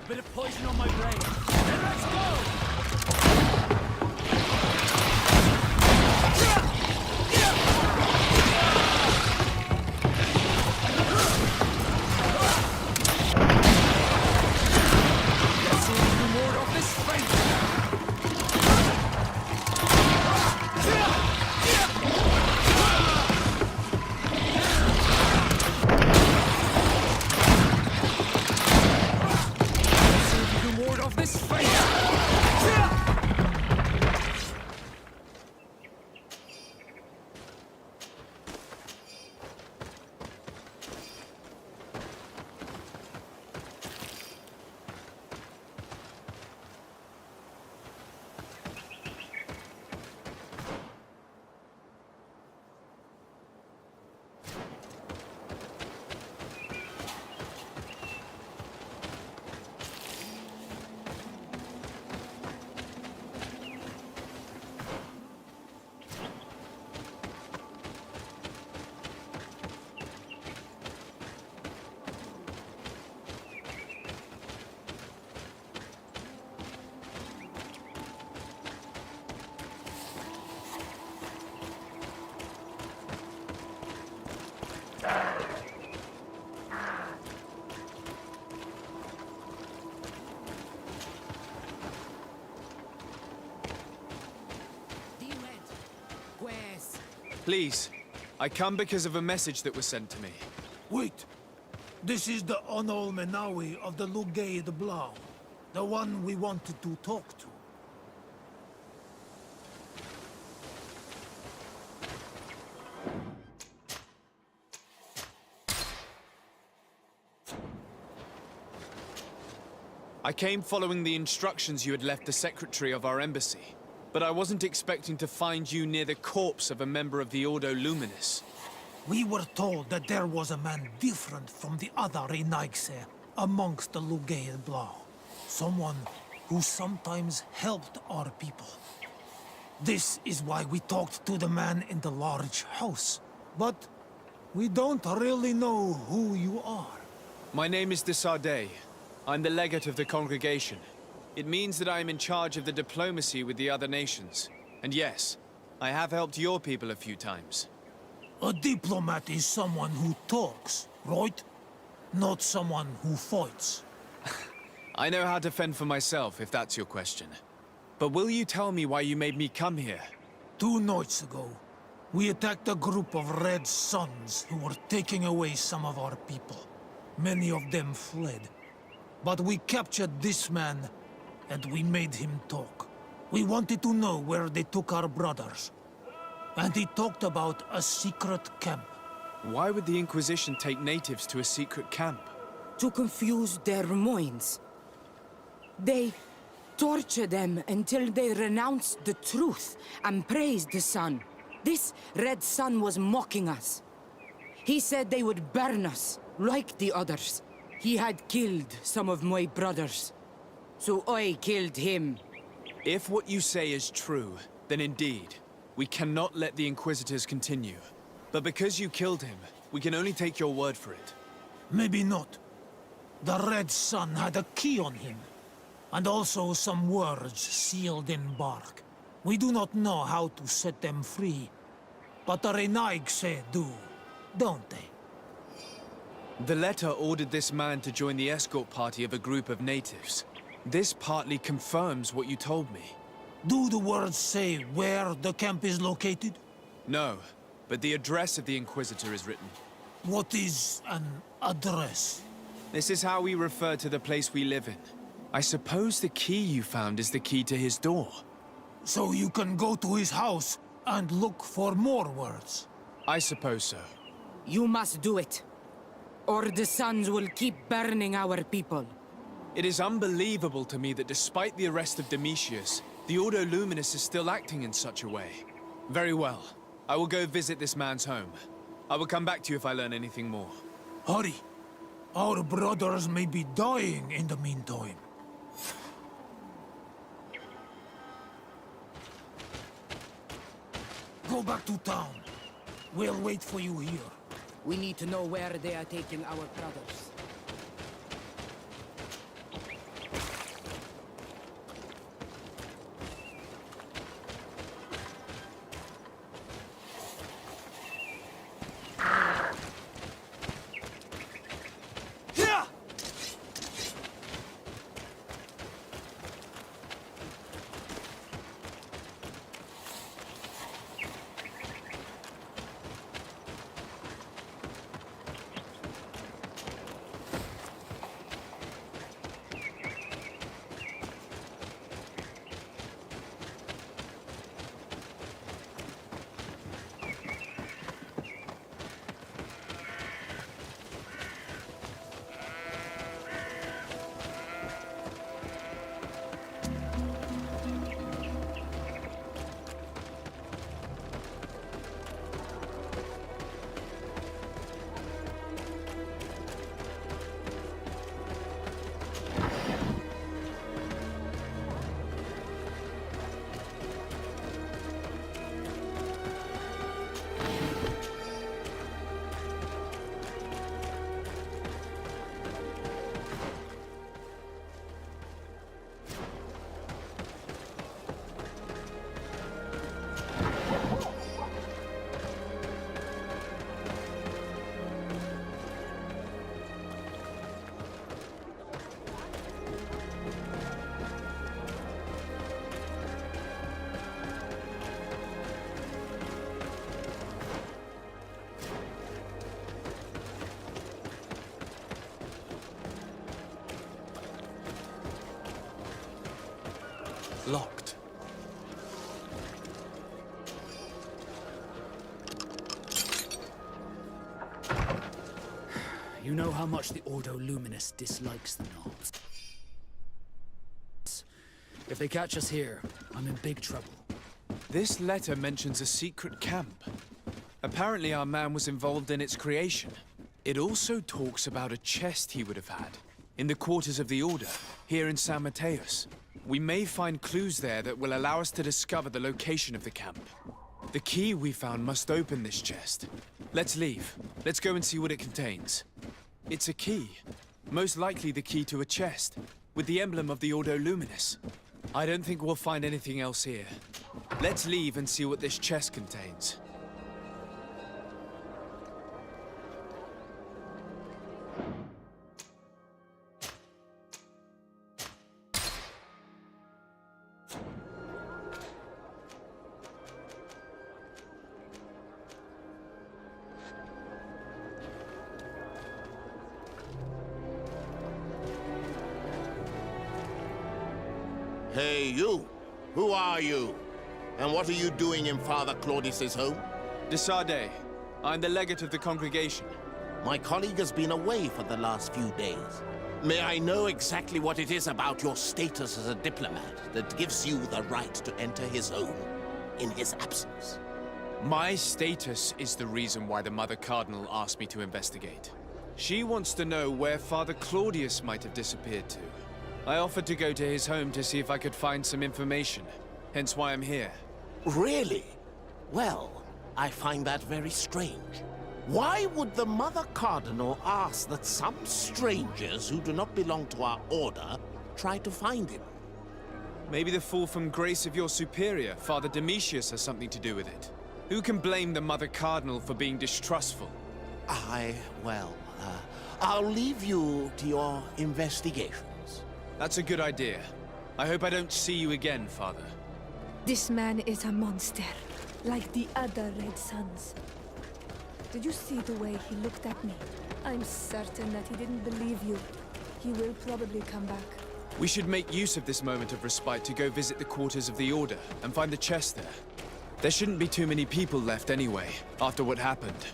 Bit of poison on my blade. Then let's go! Let's see if you ward off this fate. Of this fate! Please, I come because of a message that was sent to me. Wait. This is the Onol Menawi of the Lugay de Blau. The one we wanted to talk to. I came following the instructions you had left the secretary of our embassy. But I wasn't expecting to find you near the corpse of a member of the Ordo Luminis. We were told that there was a man different from the other Renaigse amongst the Lugay de Blau. Someone who sometimes helped our people. This is why we talked to the man in the large house. But we don't really know who you are. My name is de Sade. I'm the legate of the congregation. It means that I am in charge of the diplomacy with the other nations. And yes, I have helped your people a few times. A diplomat is someone who talks, right? Not someone who fights. I know how to fend for myself, if that's your question. But will you tell me why you made me come here? 2 nights ago, we attacked a group of Red Suns who were taking away some of our people. Many of them fled. But we captured this man, and we made him talk. We wanted to know where they took our brothers. And he talked about a secret camp. Why would the Inquisition take natives to a secret camp? To confuse their minds. They torture them until they renounce the truth and praise the sun. This Red Sun was mocking us. He said they would burn us, like the others. He had killed some of my brothers. So I killed him. If what you say is true, then indeed, we cannot let the Inquisitors continue. But because you killed him, we can only take your word for it. Maybe not. The Red Sun had a key on him. And also some words sealed in bark. We do not know how to set them free. But the Renaigse do, don't they? The letter ordered this man to join the escort party of a group of natives. This partly confirms what you told me. Do the words say where the camp is located? No, but the address of the Inquisitor is written. What is an address? This is how we refer to the place we live in. I suppose the key you found is the key to his door. So you can go to his house and look for more words? I suppose so. You must do it. Or the suns will keep burning our people. It is unbelievable to me that despite the arrest of Domitius, the Ordo Luminis is still acting in such a way. Very well. I will go visit this man's home. I will come back to you if I learn anything more. Hurry. Our brothers may be dying in the meantime. Go back to town. We'll wait for you here. We need to know where they are taking our brothers. Locked. You know how much the Ordo Luminous dislikes the knobs. If they catch us here, I'm in big trouble. This letter mentions a secret camp. Apparently our man was involved in its creation. It also talks about a chest he would have had, in the quarters of the Order, here in San Mateus. We may find clues there that will allow us to discover the location of the camp. The key we found must open this chest. Let's leave. Let's go and see what it contains. It's a key. Most likely the key to a chest, with the emblem of the Ordo Luminous. I don't think we'll find anything else here. Let's leave and see what this chest contains. Hey, you! Who are you? And what are you doing in Father Claudius's home? De Sade. I'm the legate of the congregation. My colleague has been away for the last few days. May I know exactly what it is about your status as a diplomat that gives you the right to enter his home in his absence? My status is the reason why the Mother Cardinal asked me to investigate. She wants to know where Father Claudius might have disappeared to. I offered to go to his home to see if I could find some information, hence why I'm here. Really? Well, I find that very strange. Why would the Mother Cardinal ask that some strangers who do not belong to our order try to find him? Maybe the fall from grace of your superior, Father Domitius, has something to do with it. Who can blame the Mother Cardinal for being distrustful? I'll leave you to your investigation. That's a good idea. I hope I don't see you again, Father. This man is a monster, like the other Red Suns. Did you see the way he looked at me? I'm certain that he didn't believe you. He will probably come back. We should make use of this moment of respite to go visit the quarters of the Order and find the chest there. There shouldn't be too many people left anyway, after what happened.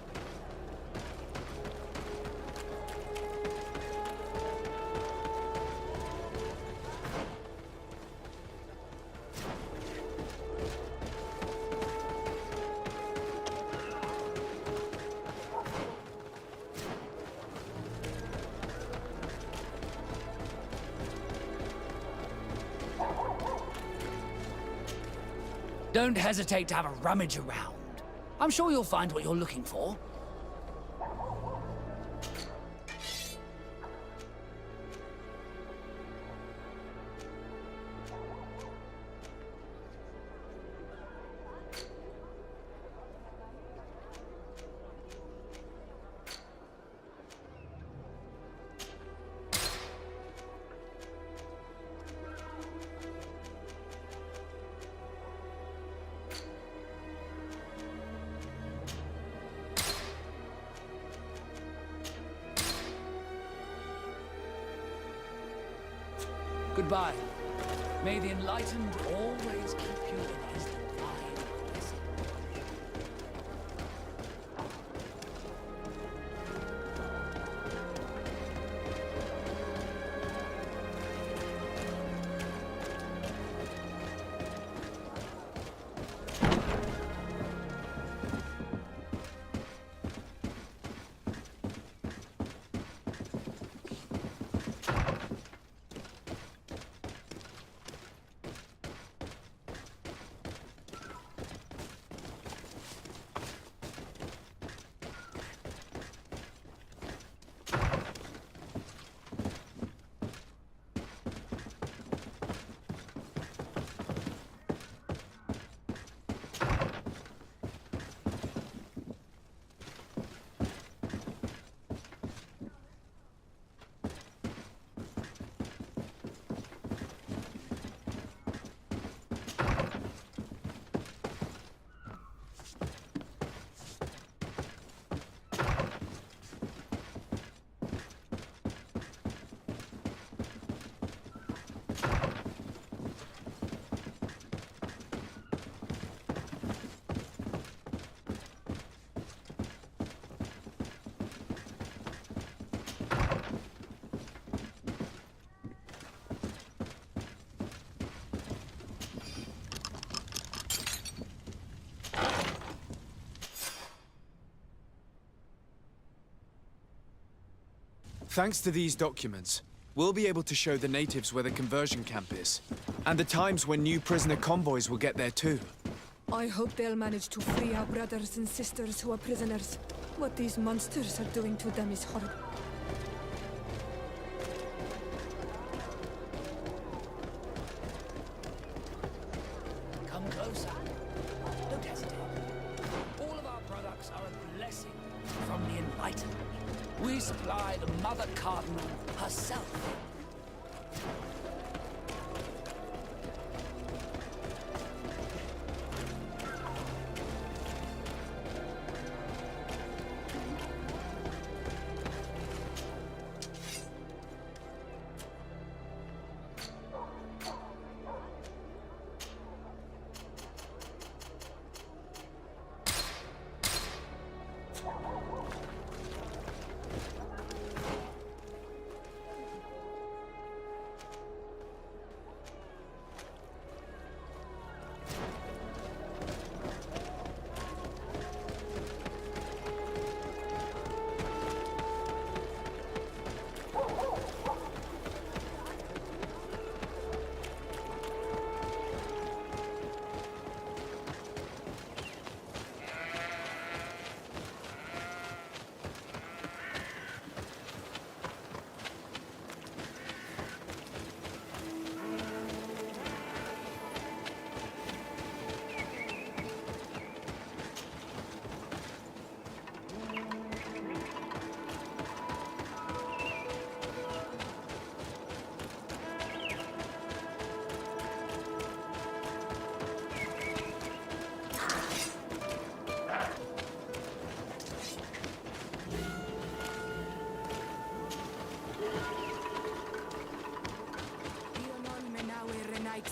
Don't hesitate to have a rummage around. I'm sure you'll find what you're looking for. Goodbye. May the Enlightened always keep you in his divine blessing. Thanks to these documents, we'll be able to show the natives where the conversion camp is, and the times when new prisoner convoys will get there too. I hope they'll manage to free our brothers and sisters who are prisoners. What these monsters are doing to them is horrible. Come closer. Don't hesitate. All of our products are a blessing from the Enlightenment. We supply the Mother Cardinal herself.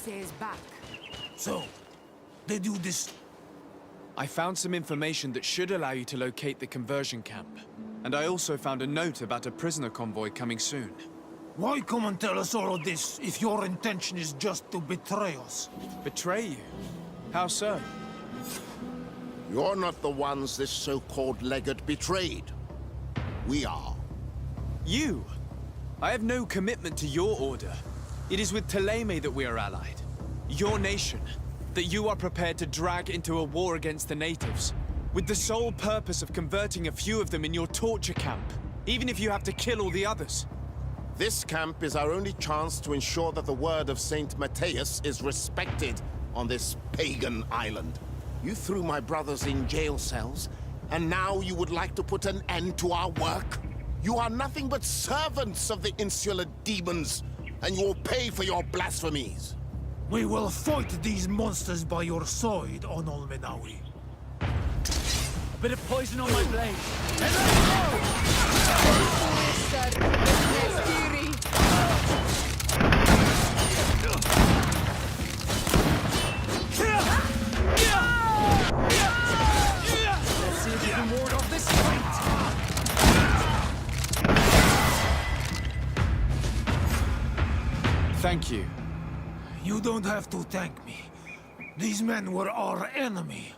Is back. So, they do this. I found some information that should allow you to locate the conversion camp. And I also found a note about a prisoner convoy coming soon. Why come and tell us all of this if your intention is just to betray us? Betray you? How so? You're not the ones this so-called legate betrayed. We are. You? I have no commitment to your order. It is with Thélème that we are allied. Your nation, that you are prepared to drag into a war against the natives, with the sole purpose of converting a few of them in your torture camp, even if you have to kill all the others. This camp is our only chance to ensure that the word of Saint Matthias is respected on this pagan island. You threw my brothers in jail cells, and now you would like to put an end to our work? You are nothing but servants of the insular demons, and you will pay for your blasphemies. We will fight these monsters by your side, Onol Menawi. A bit of poison on my blade. And let's see if you can ward off this fight. Thank you. You don't have to thank me. These men were our enemy.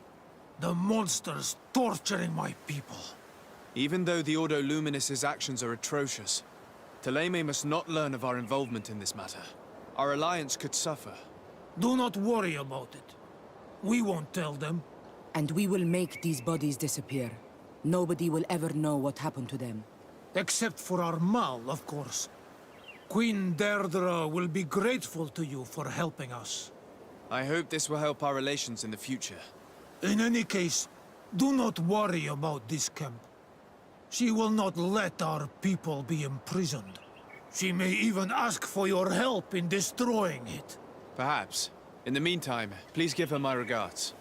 The monsters torturing my people. Even though the Ordo Luminis' actions are atrocious, Thélème must not learn of our involvement in this matter. Our alliance could suffer. Do not worry about it. We won't tell them. And we will make these bodies disappear. Nobody will ever know what happened to them. Except for our Mal, of course. Queen Deirdre will be grateful to you for helping us. I hope this will help our relations in the future. In any case, do not worry about this camp. She will not let our people be imprisoned. She may even ask for your help in destroying it. Perhaps. In the meantime, please give her my regards.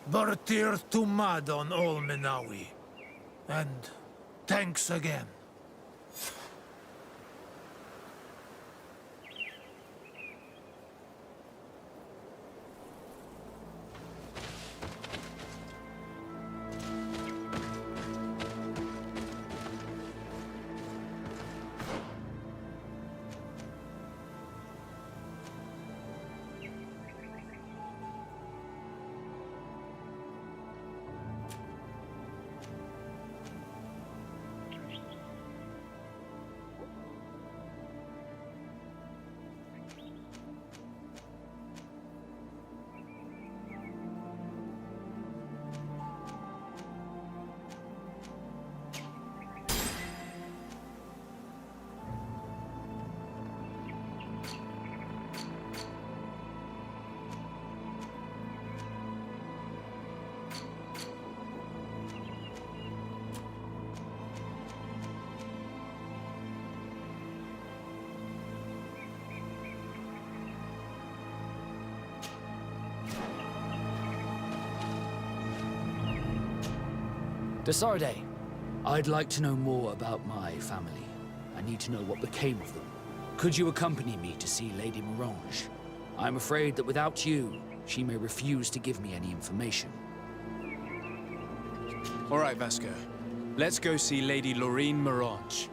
Bertir Tumad on Ol Menawi. And thanks again. Desarde, I'd like to know more about my family. I need to know what became of them. Could you accompany me to see Lady Morange? I'm afraid that without you, she may refuse to give me any information. All right, Vasco. Let's go see Lady Lorraine Morange.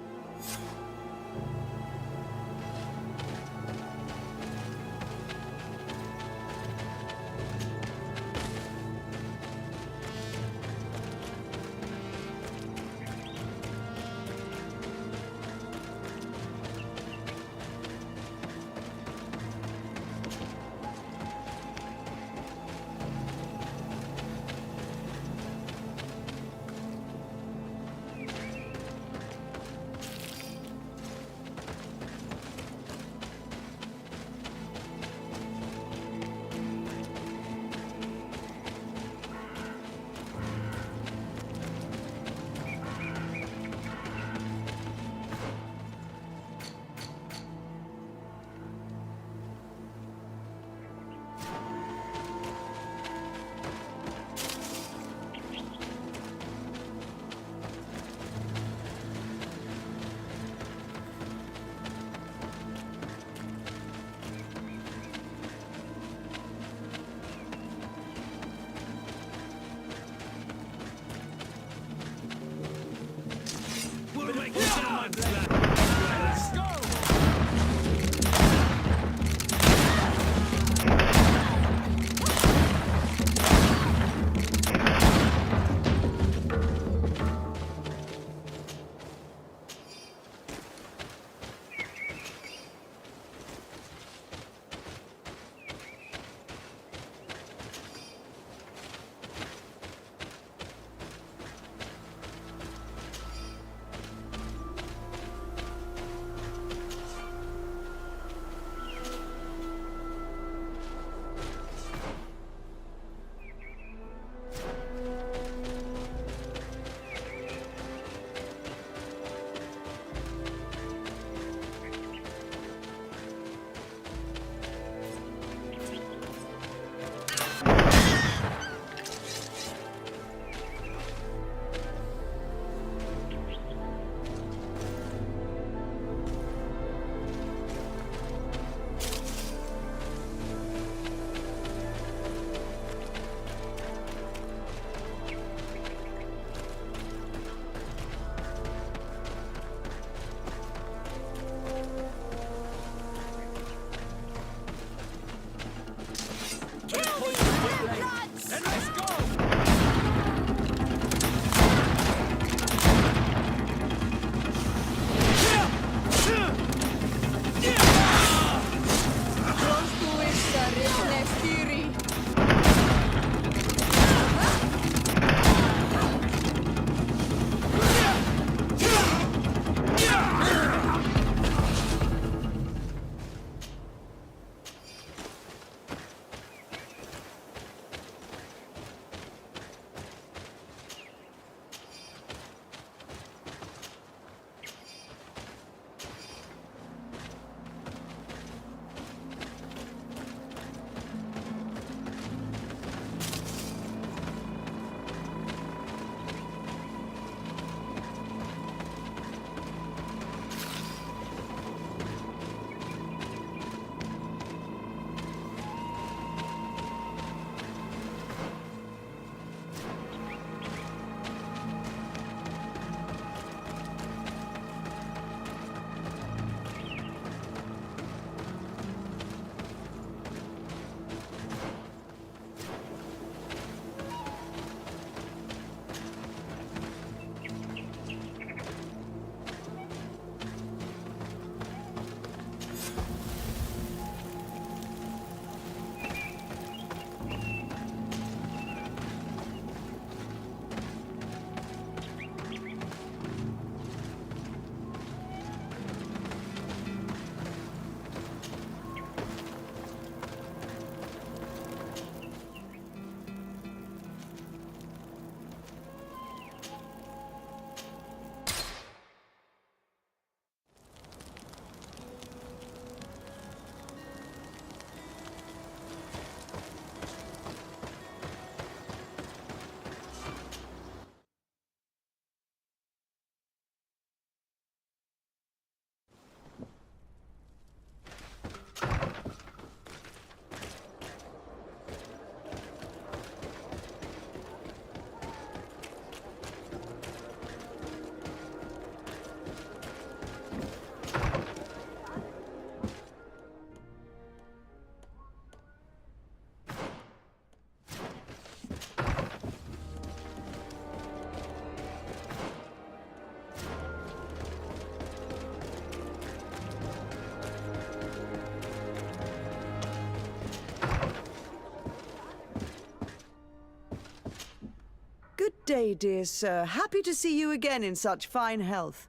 day, dear sir. Happy to see you again in such fine health.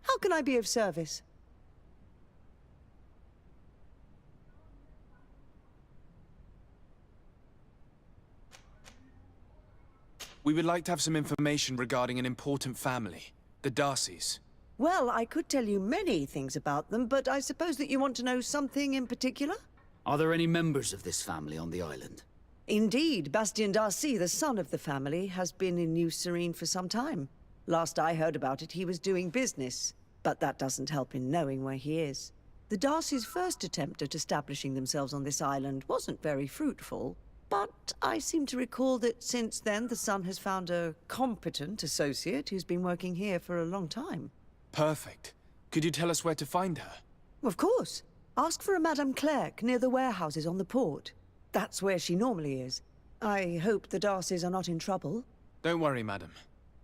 How can I be of service? We would like to have some information regarding an important family, the Darcys. Well, I could tell you many things about them, but I suppose that you want to know something in particular? Are there any members of this family on the island? Indeed, Bastien Darcy, the son of the family, has been in New Serene for some time. Last I heard about it, he was doing business, but that doesn't help in knowing where he is. The Darcys' first attempt at establishing themselves on this island wasn't very fruitful, but I seem to recall that since then the son has found a competent associate who's been working here for a long time. Perfect. Could you tell us where to find her? Of course. Ask for a Madame Clerc near the warehouses on the port. That's where she normally is. I hope the Darcys are not in trouble. Don't worry, madam.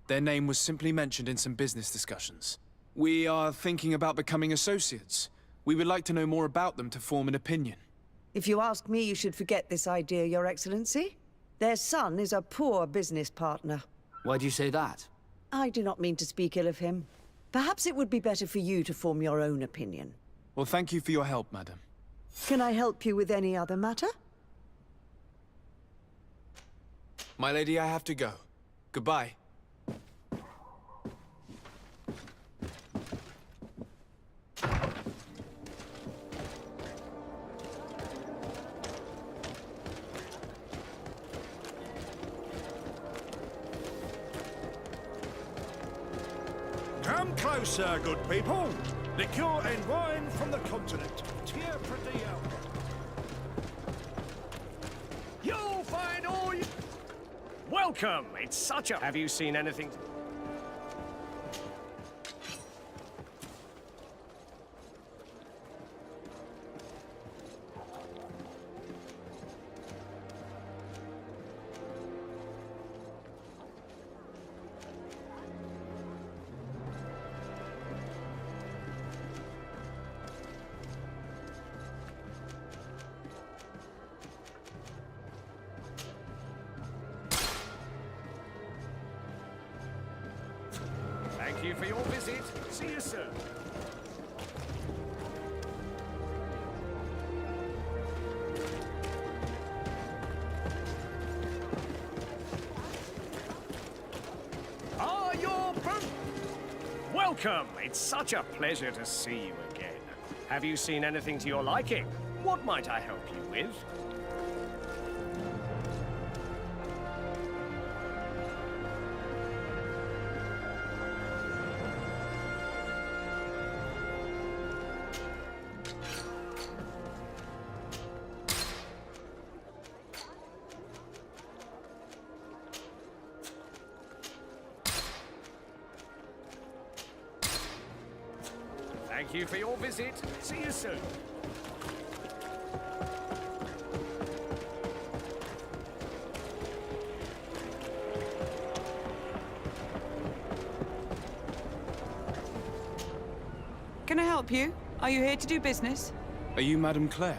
Their name was simply mentioned in some business discussions. We are thinking about becoming associates. We would like to know more about them to form an opinion. If you ask me, you should forget this idea, Your Excellency. Their son is a poor business partner. Why do you say that? I do not mean to speak ill of him. Perhaps it would be better for you to form your own opinion. Well, thank you for your help, madam. Can I help you with any other matter? My lady, I have to go. Goodbye. Come closer, good people. Liqueur and wine from the continent. Teer Fradee. You'll find all you... Welcome! It's such a... Have you seen anything... Thank you for your visit. See you soon. Ah, you're both... Welcome. It's such a pleasure to see you again. Have you seen anything to your liking? What might I help you with? Thank you for your visit. See you soon. Can I help you? Are you here to do business? Are you Madame Clerc?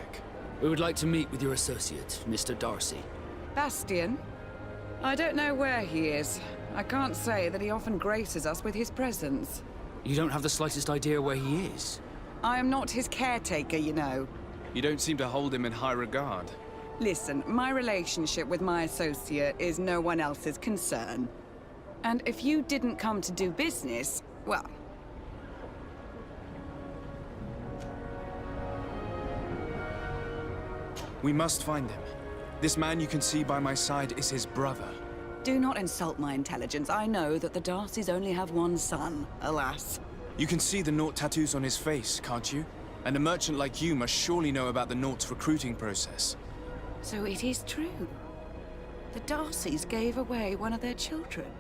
We would like to meet with your associate, Mr. Darcy. Bastien? I don't know where he is. I can't say that he often graces us with his presence. You don't have the slightest idea where he is? I am not his caretaker, you know. You don't seem to hold him in high regard. Listen, my relationship with my associate is no one else's concern. And if you didn't come to do business, well... We must find him. This man you can see by my side is his brother. Do not insult my intelligence. I know that the Darcys only have one son, alas. You can see the Naught tattoos on his face, can't you? And a merchant like you must surely know about the Naught's recruiting process. So it is true. The Darcys gave away one of their children.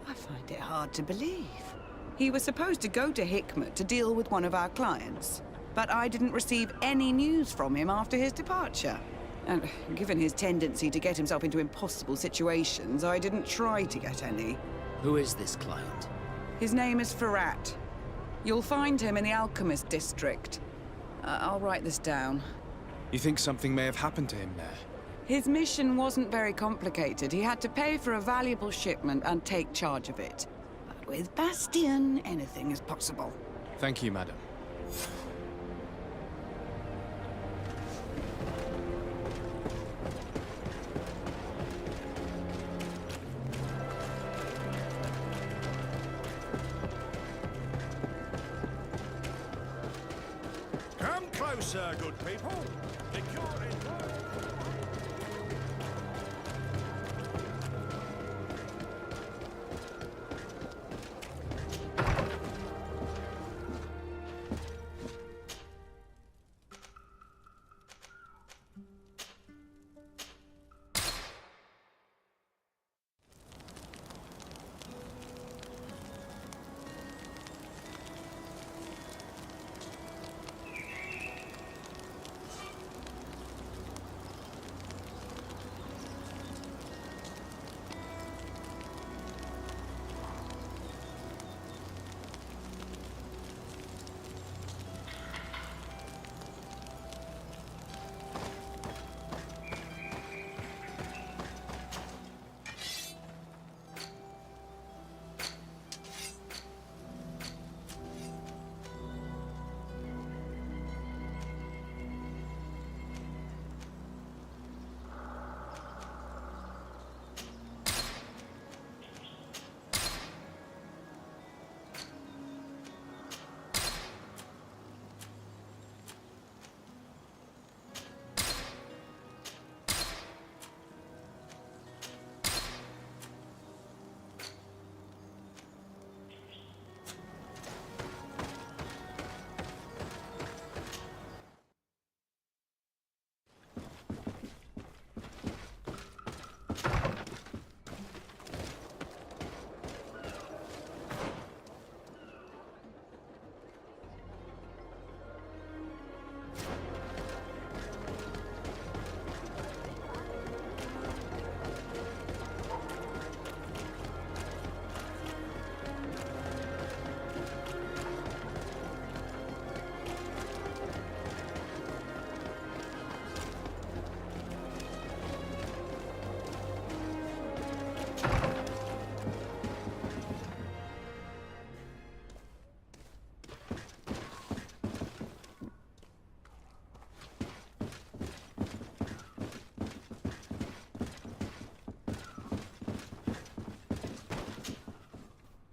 I find it hard to believe. He was supposed to go to Hikmet to deal with one of our clients, but I didn't receive any news from him after his departure. And given his tendency to get himself into impossible situations, I didn't try to get any. Who is this client? His name is Farrat. You'll find him in the Alchemist District. I'll write this down. You think something may have happened to him there? His mission wasn't very complicated. He had to pay for a valuable shipment and take charge of it. But with Bastion, anything is possible. Thank you, madam. Come closer, good people. The cure is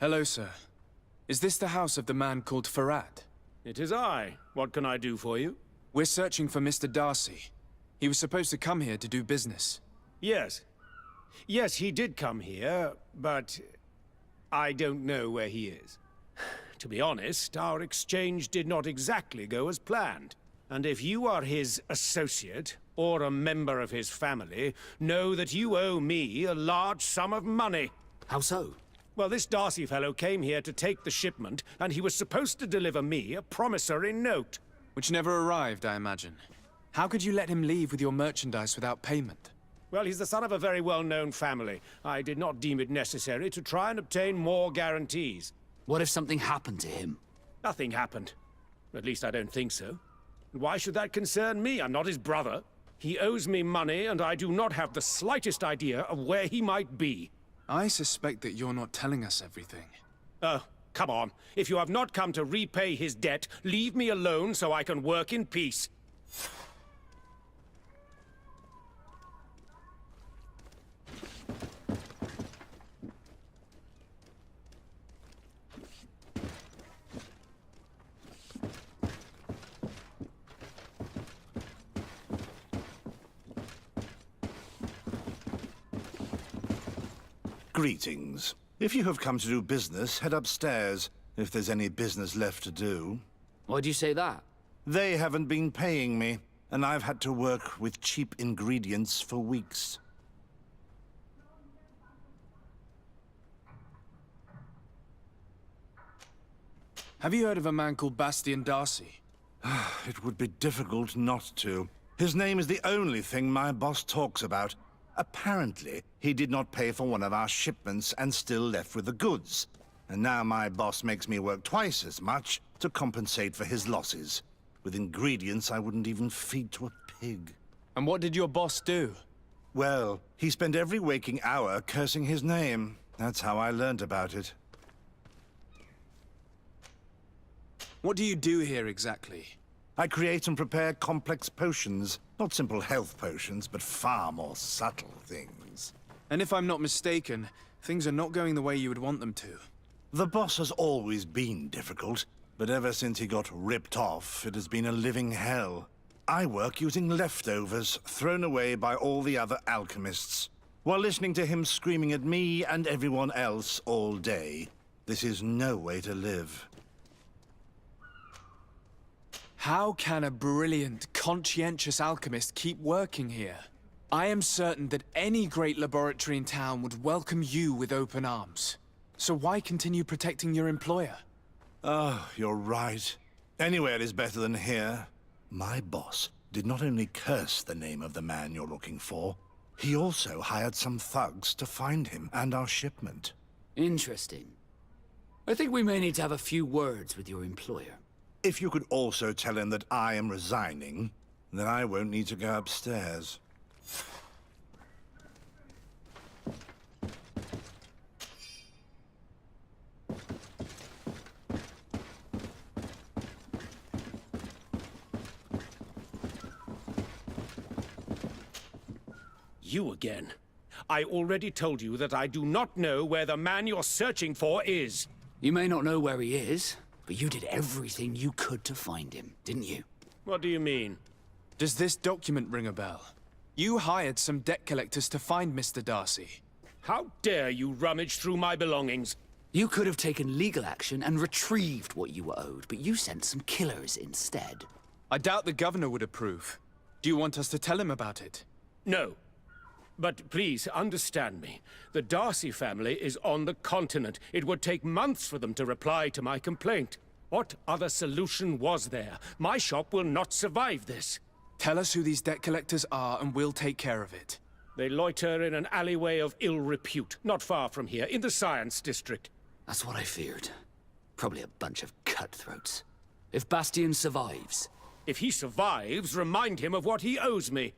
Hello, sir. Is this the house of the man called Farad? It is I. What can I do for you? We're searching for Mr. Darcy. He was supposed to come here to do business. Yes. Yes, he did come here, but I don't know where he is. To be honest, our exchange did not exactly go as planned. And if you are his associate, or a member of his family, know that you owe me a large sum of money. How so? Well, this Darcy fellow came here to take the shipment, and he was supposed to deliver me a promissory note. Which never arrived, I imagine. How could you let him leave with your merchandise without payment? Well, he's the son of a very well-known family. I did not deem it necessary to try and obtain more guarantees. What if something happened to him? Nothing happened. At least I don't think so. Why should that concern me? I'm not his brother. He owes me money, and I do not have the slightest idea of where he might be. I suspect that you're not telling us everything. Oh, come on. If you have not come to repay his debt, leave me alone so I can work in peace. Greetings. If you have come to do business, head upstairs, if there's any business left to do. Why do you say that? They haven't been paying me, and I've had to work with cheap ingredients for weeks. Have you heard of a man called Bastion Darcy? It would be difficult not to. His name is the only thing my boss talks about. Apparently, he did not pay for one of our shipments and still left with the goods. And now my boss makes me work twice as much to compensate for his losses. With ingredients I wouldn't even feed to a pig. And what did your boss do? Well, he spent every waking hour cursing his name. That's how I learned about it. What do you do here exactly? I create and prepare complex potions. Not simple health potions, but far more subtle things. And if I'm not mistaken, things are not going the way you would want them to. The boss has always been difficult, but ever since he got ripped off, it has been a living hell. I work using leftovers thrown away by all the other alchemists, while listening to him screaming at me and everyone else all day. This is no way to live. How can a brilliant, conscientious alchemist keep working here? I am certain that any great laboratory in town would welcome you with open arms. So why continue protecting your employer? Oh, you're right. Anywhere is better than here. My boss did not only curse the name of the man you're looking for, he also hired some thugs to find him and our shipment. Interesting. I think we may need to have a few words with your employer. If you could also tell him that I am resigning, then I won't need to go upstairs. You again. I already told you that I do not know where the man you're searching for is. You may not know where he is, but you did everything you could to find him, didn't you? What do you mean? Does this document ring a bell? You hired some debt collectors to find Mr. Darcy. How dare you rummage through my belongings? You could have taken legal action and retrieved what you were owed, but you sent some killers instead. I doubt the governor would approve. Do you want us to tell him about it? No. But please, understand me. The Darcy family is on the continent. It would take months for them to reply to my complaint. What other solution was there? My shop will not survive this. Tell us who these debt collectors are and we'll take care of it. They loiter in an alleyway of ill repute, not far from here, in the Science District. That's what I feared. Probably a bunch of cutthroats. If Bastian survives... If he survives, remind him of what he owes me.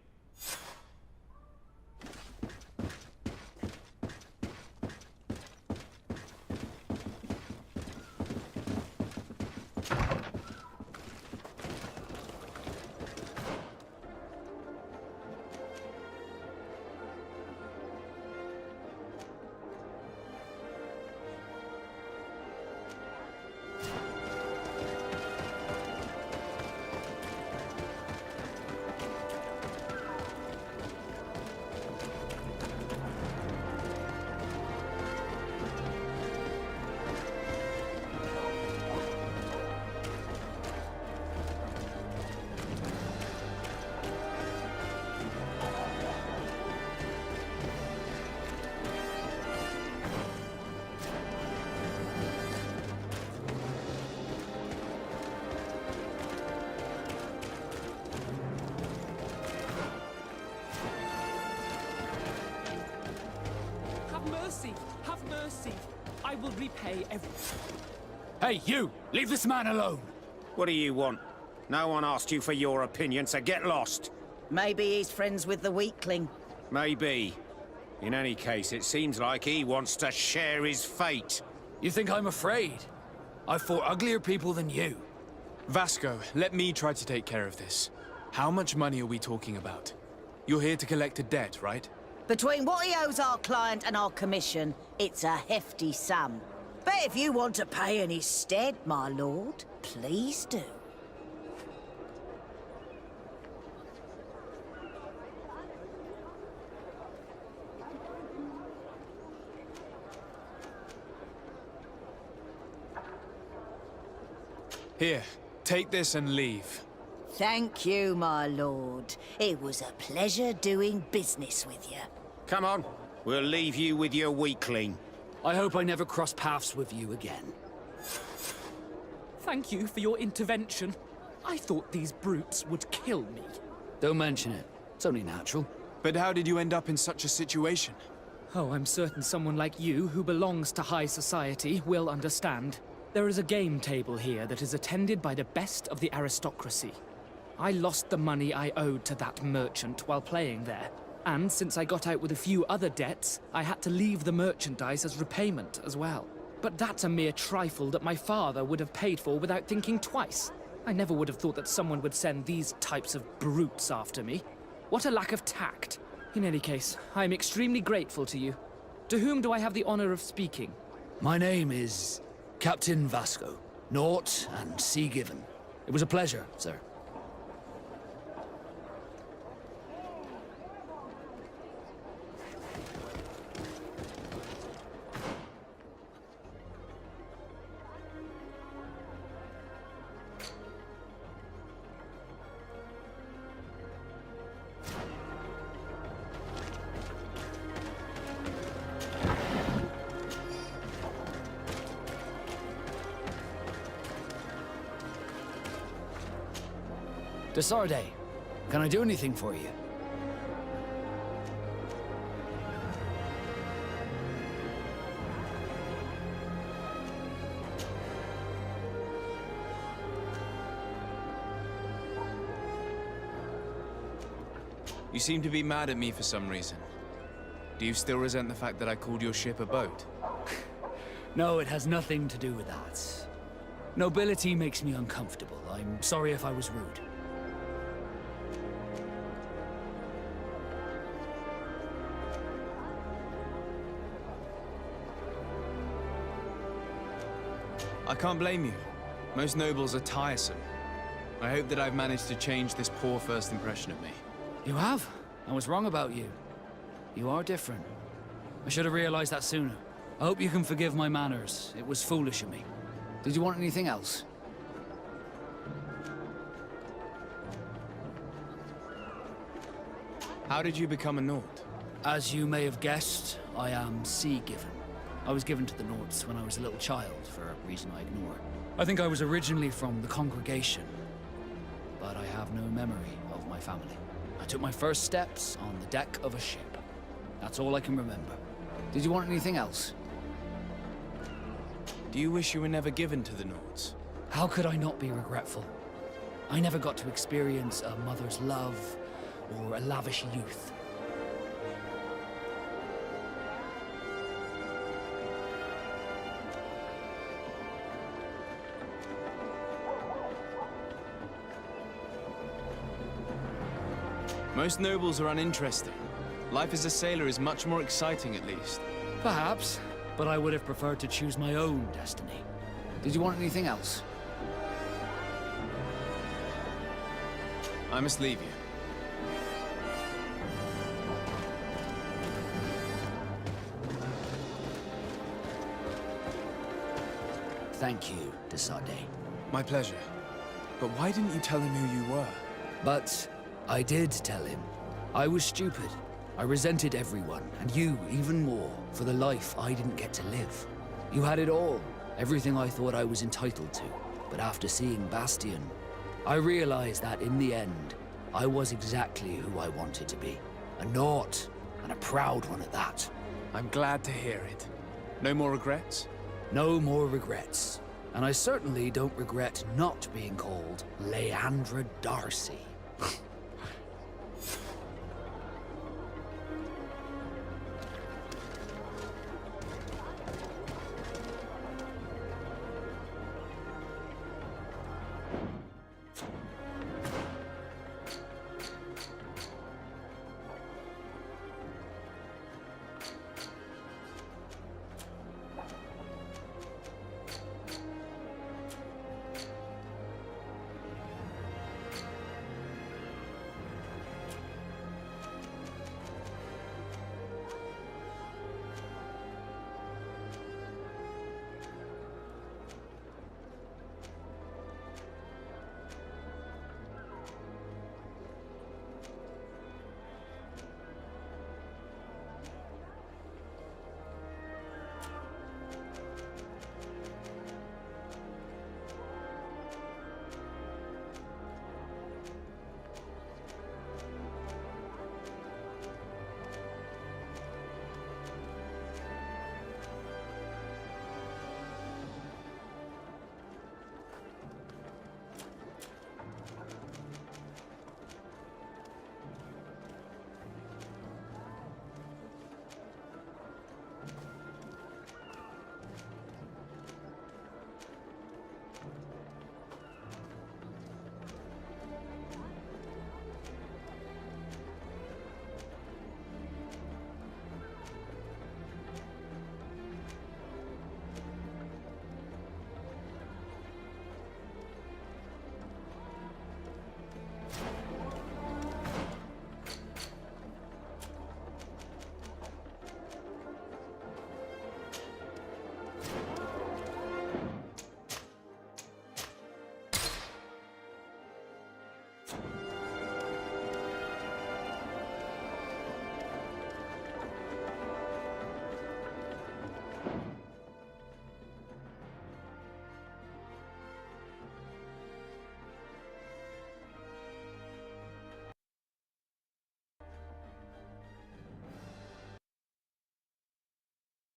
Have mercy. I will repay everything. Hey, you! Leave this man alone! What do you want? No one asked you for your opinion, so get lost. Maybe he's friends with the weakling. Maybe. In any case, it seems like he wants to share his fate. You think I'm afraid? I've fought uglier people than you. Vasco, let me try to take care of this. How much money are we talking about? You're here to collect a debt, right? Between what he owes our client and our commission, it's a hefty sum. But if you want to pay in his stead, my lord, please do. Here, take this and leave. Thank you, my lord. It was a pleasure doing business with you. Come on, we'll leave you with your weakling. I hope I never cross paths with you again. Thank you for your intervention. I thought these brutes would kill me. Don't mention it. It's only natural. But how did you end up in such a situation? Oh, I'm certain someone like you, who belongs to high society, will understand. There is a game table here that is attended by the best of the aristocracy. I lost the money I owed to that merchant while playing there. And since I got out with a few other debts, I had to leave the merchandise as repayment as well. But that's a mere trifle that my father would have paid for without thinking twice. I never would have thought that someone would send these types of brutes after me. What a lack of tact. In any case, I am extremely grateful to you. To whom do I have the honor of speaking? My name is Captain Vasco. Naught and Sea Given. It was a pleasure, sir. Desarde, can I do anything for you? You seem to be mad at me for some reason. Do you still resent the fact that I called your ship a boat? No, it has nothing to do with that. Nobility makes me uncomfortable. I'm sorry if I was rude. I can't blame you. Most nobles are tiresome. I hope that I've managed to change this poor first impression of me. You have? I was wrong about you. You are different. I should have realized that sooner. I hope you can forgive my manners. It was foolish of me. Did you want anything else? How did you become a Nord? As you may have guessed, I am Sea Given. I was given to the Nords when I was a little child, for a reason I ignore. I think I was originally from the congregation, but I have no memory of my family. I took my first steps on the deck of a ship. That's all I can remember. Did you want anything else? Do you wish you were never given to the Nords? How could I not be regretful? I never got to experience a mother's love or a lavish youth. Most nobles are uninteresting. Life as a sailor is much more exciting, at least. Perhaps, but I would have preferred to choose my own destiny. Did you want anything else? I must leave you. Thank you, Desarde. My pleasure. But why didn't you tell him who you were? But I did tell him. I was stupid. I resented everyone, and you even more, for the life I didn't get to live. You had it all, everything I thought I was entitled to. But after seeing Bastion, I realized that in the end, I was exactly who I wanted to be. A Nord, and a proud one at that. I'm glad to hear it. No more regrets? No more regrets. And I certainly don't regret not being called Leandra Darcy.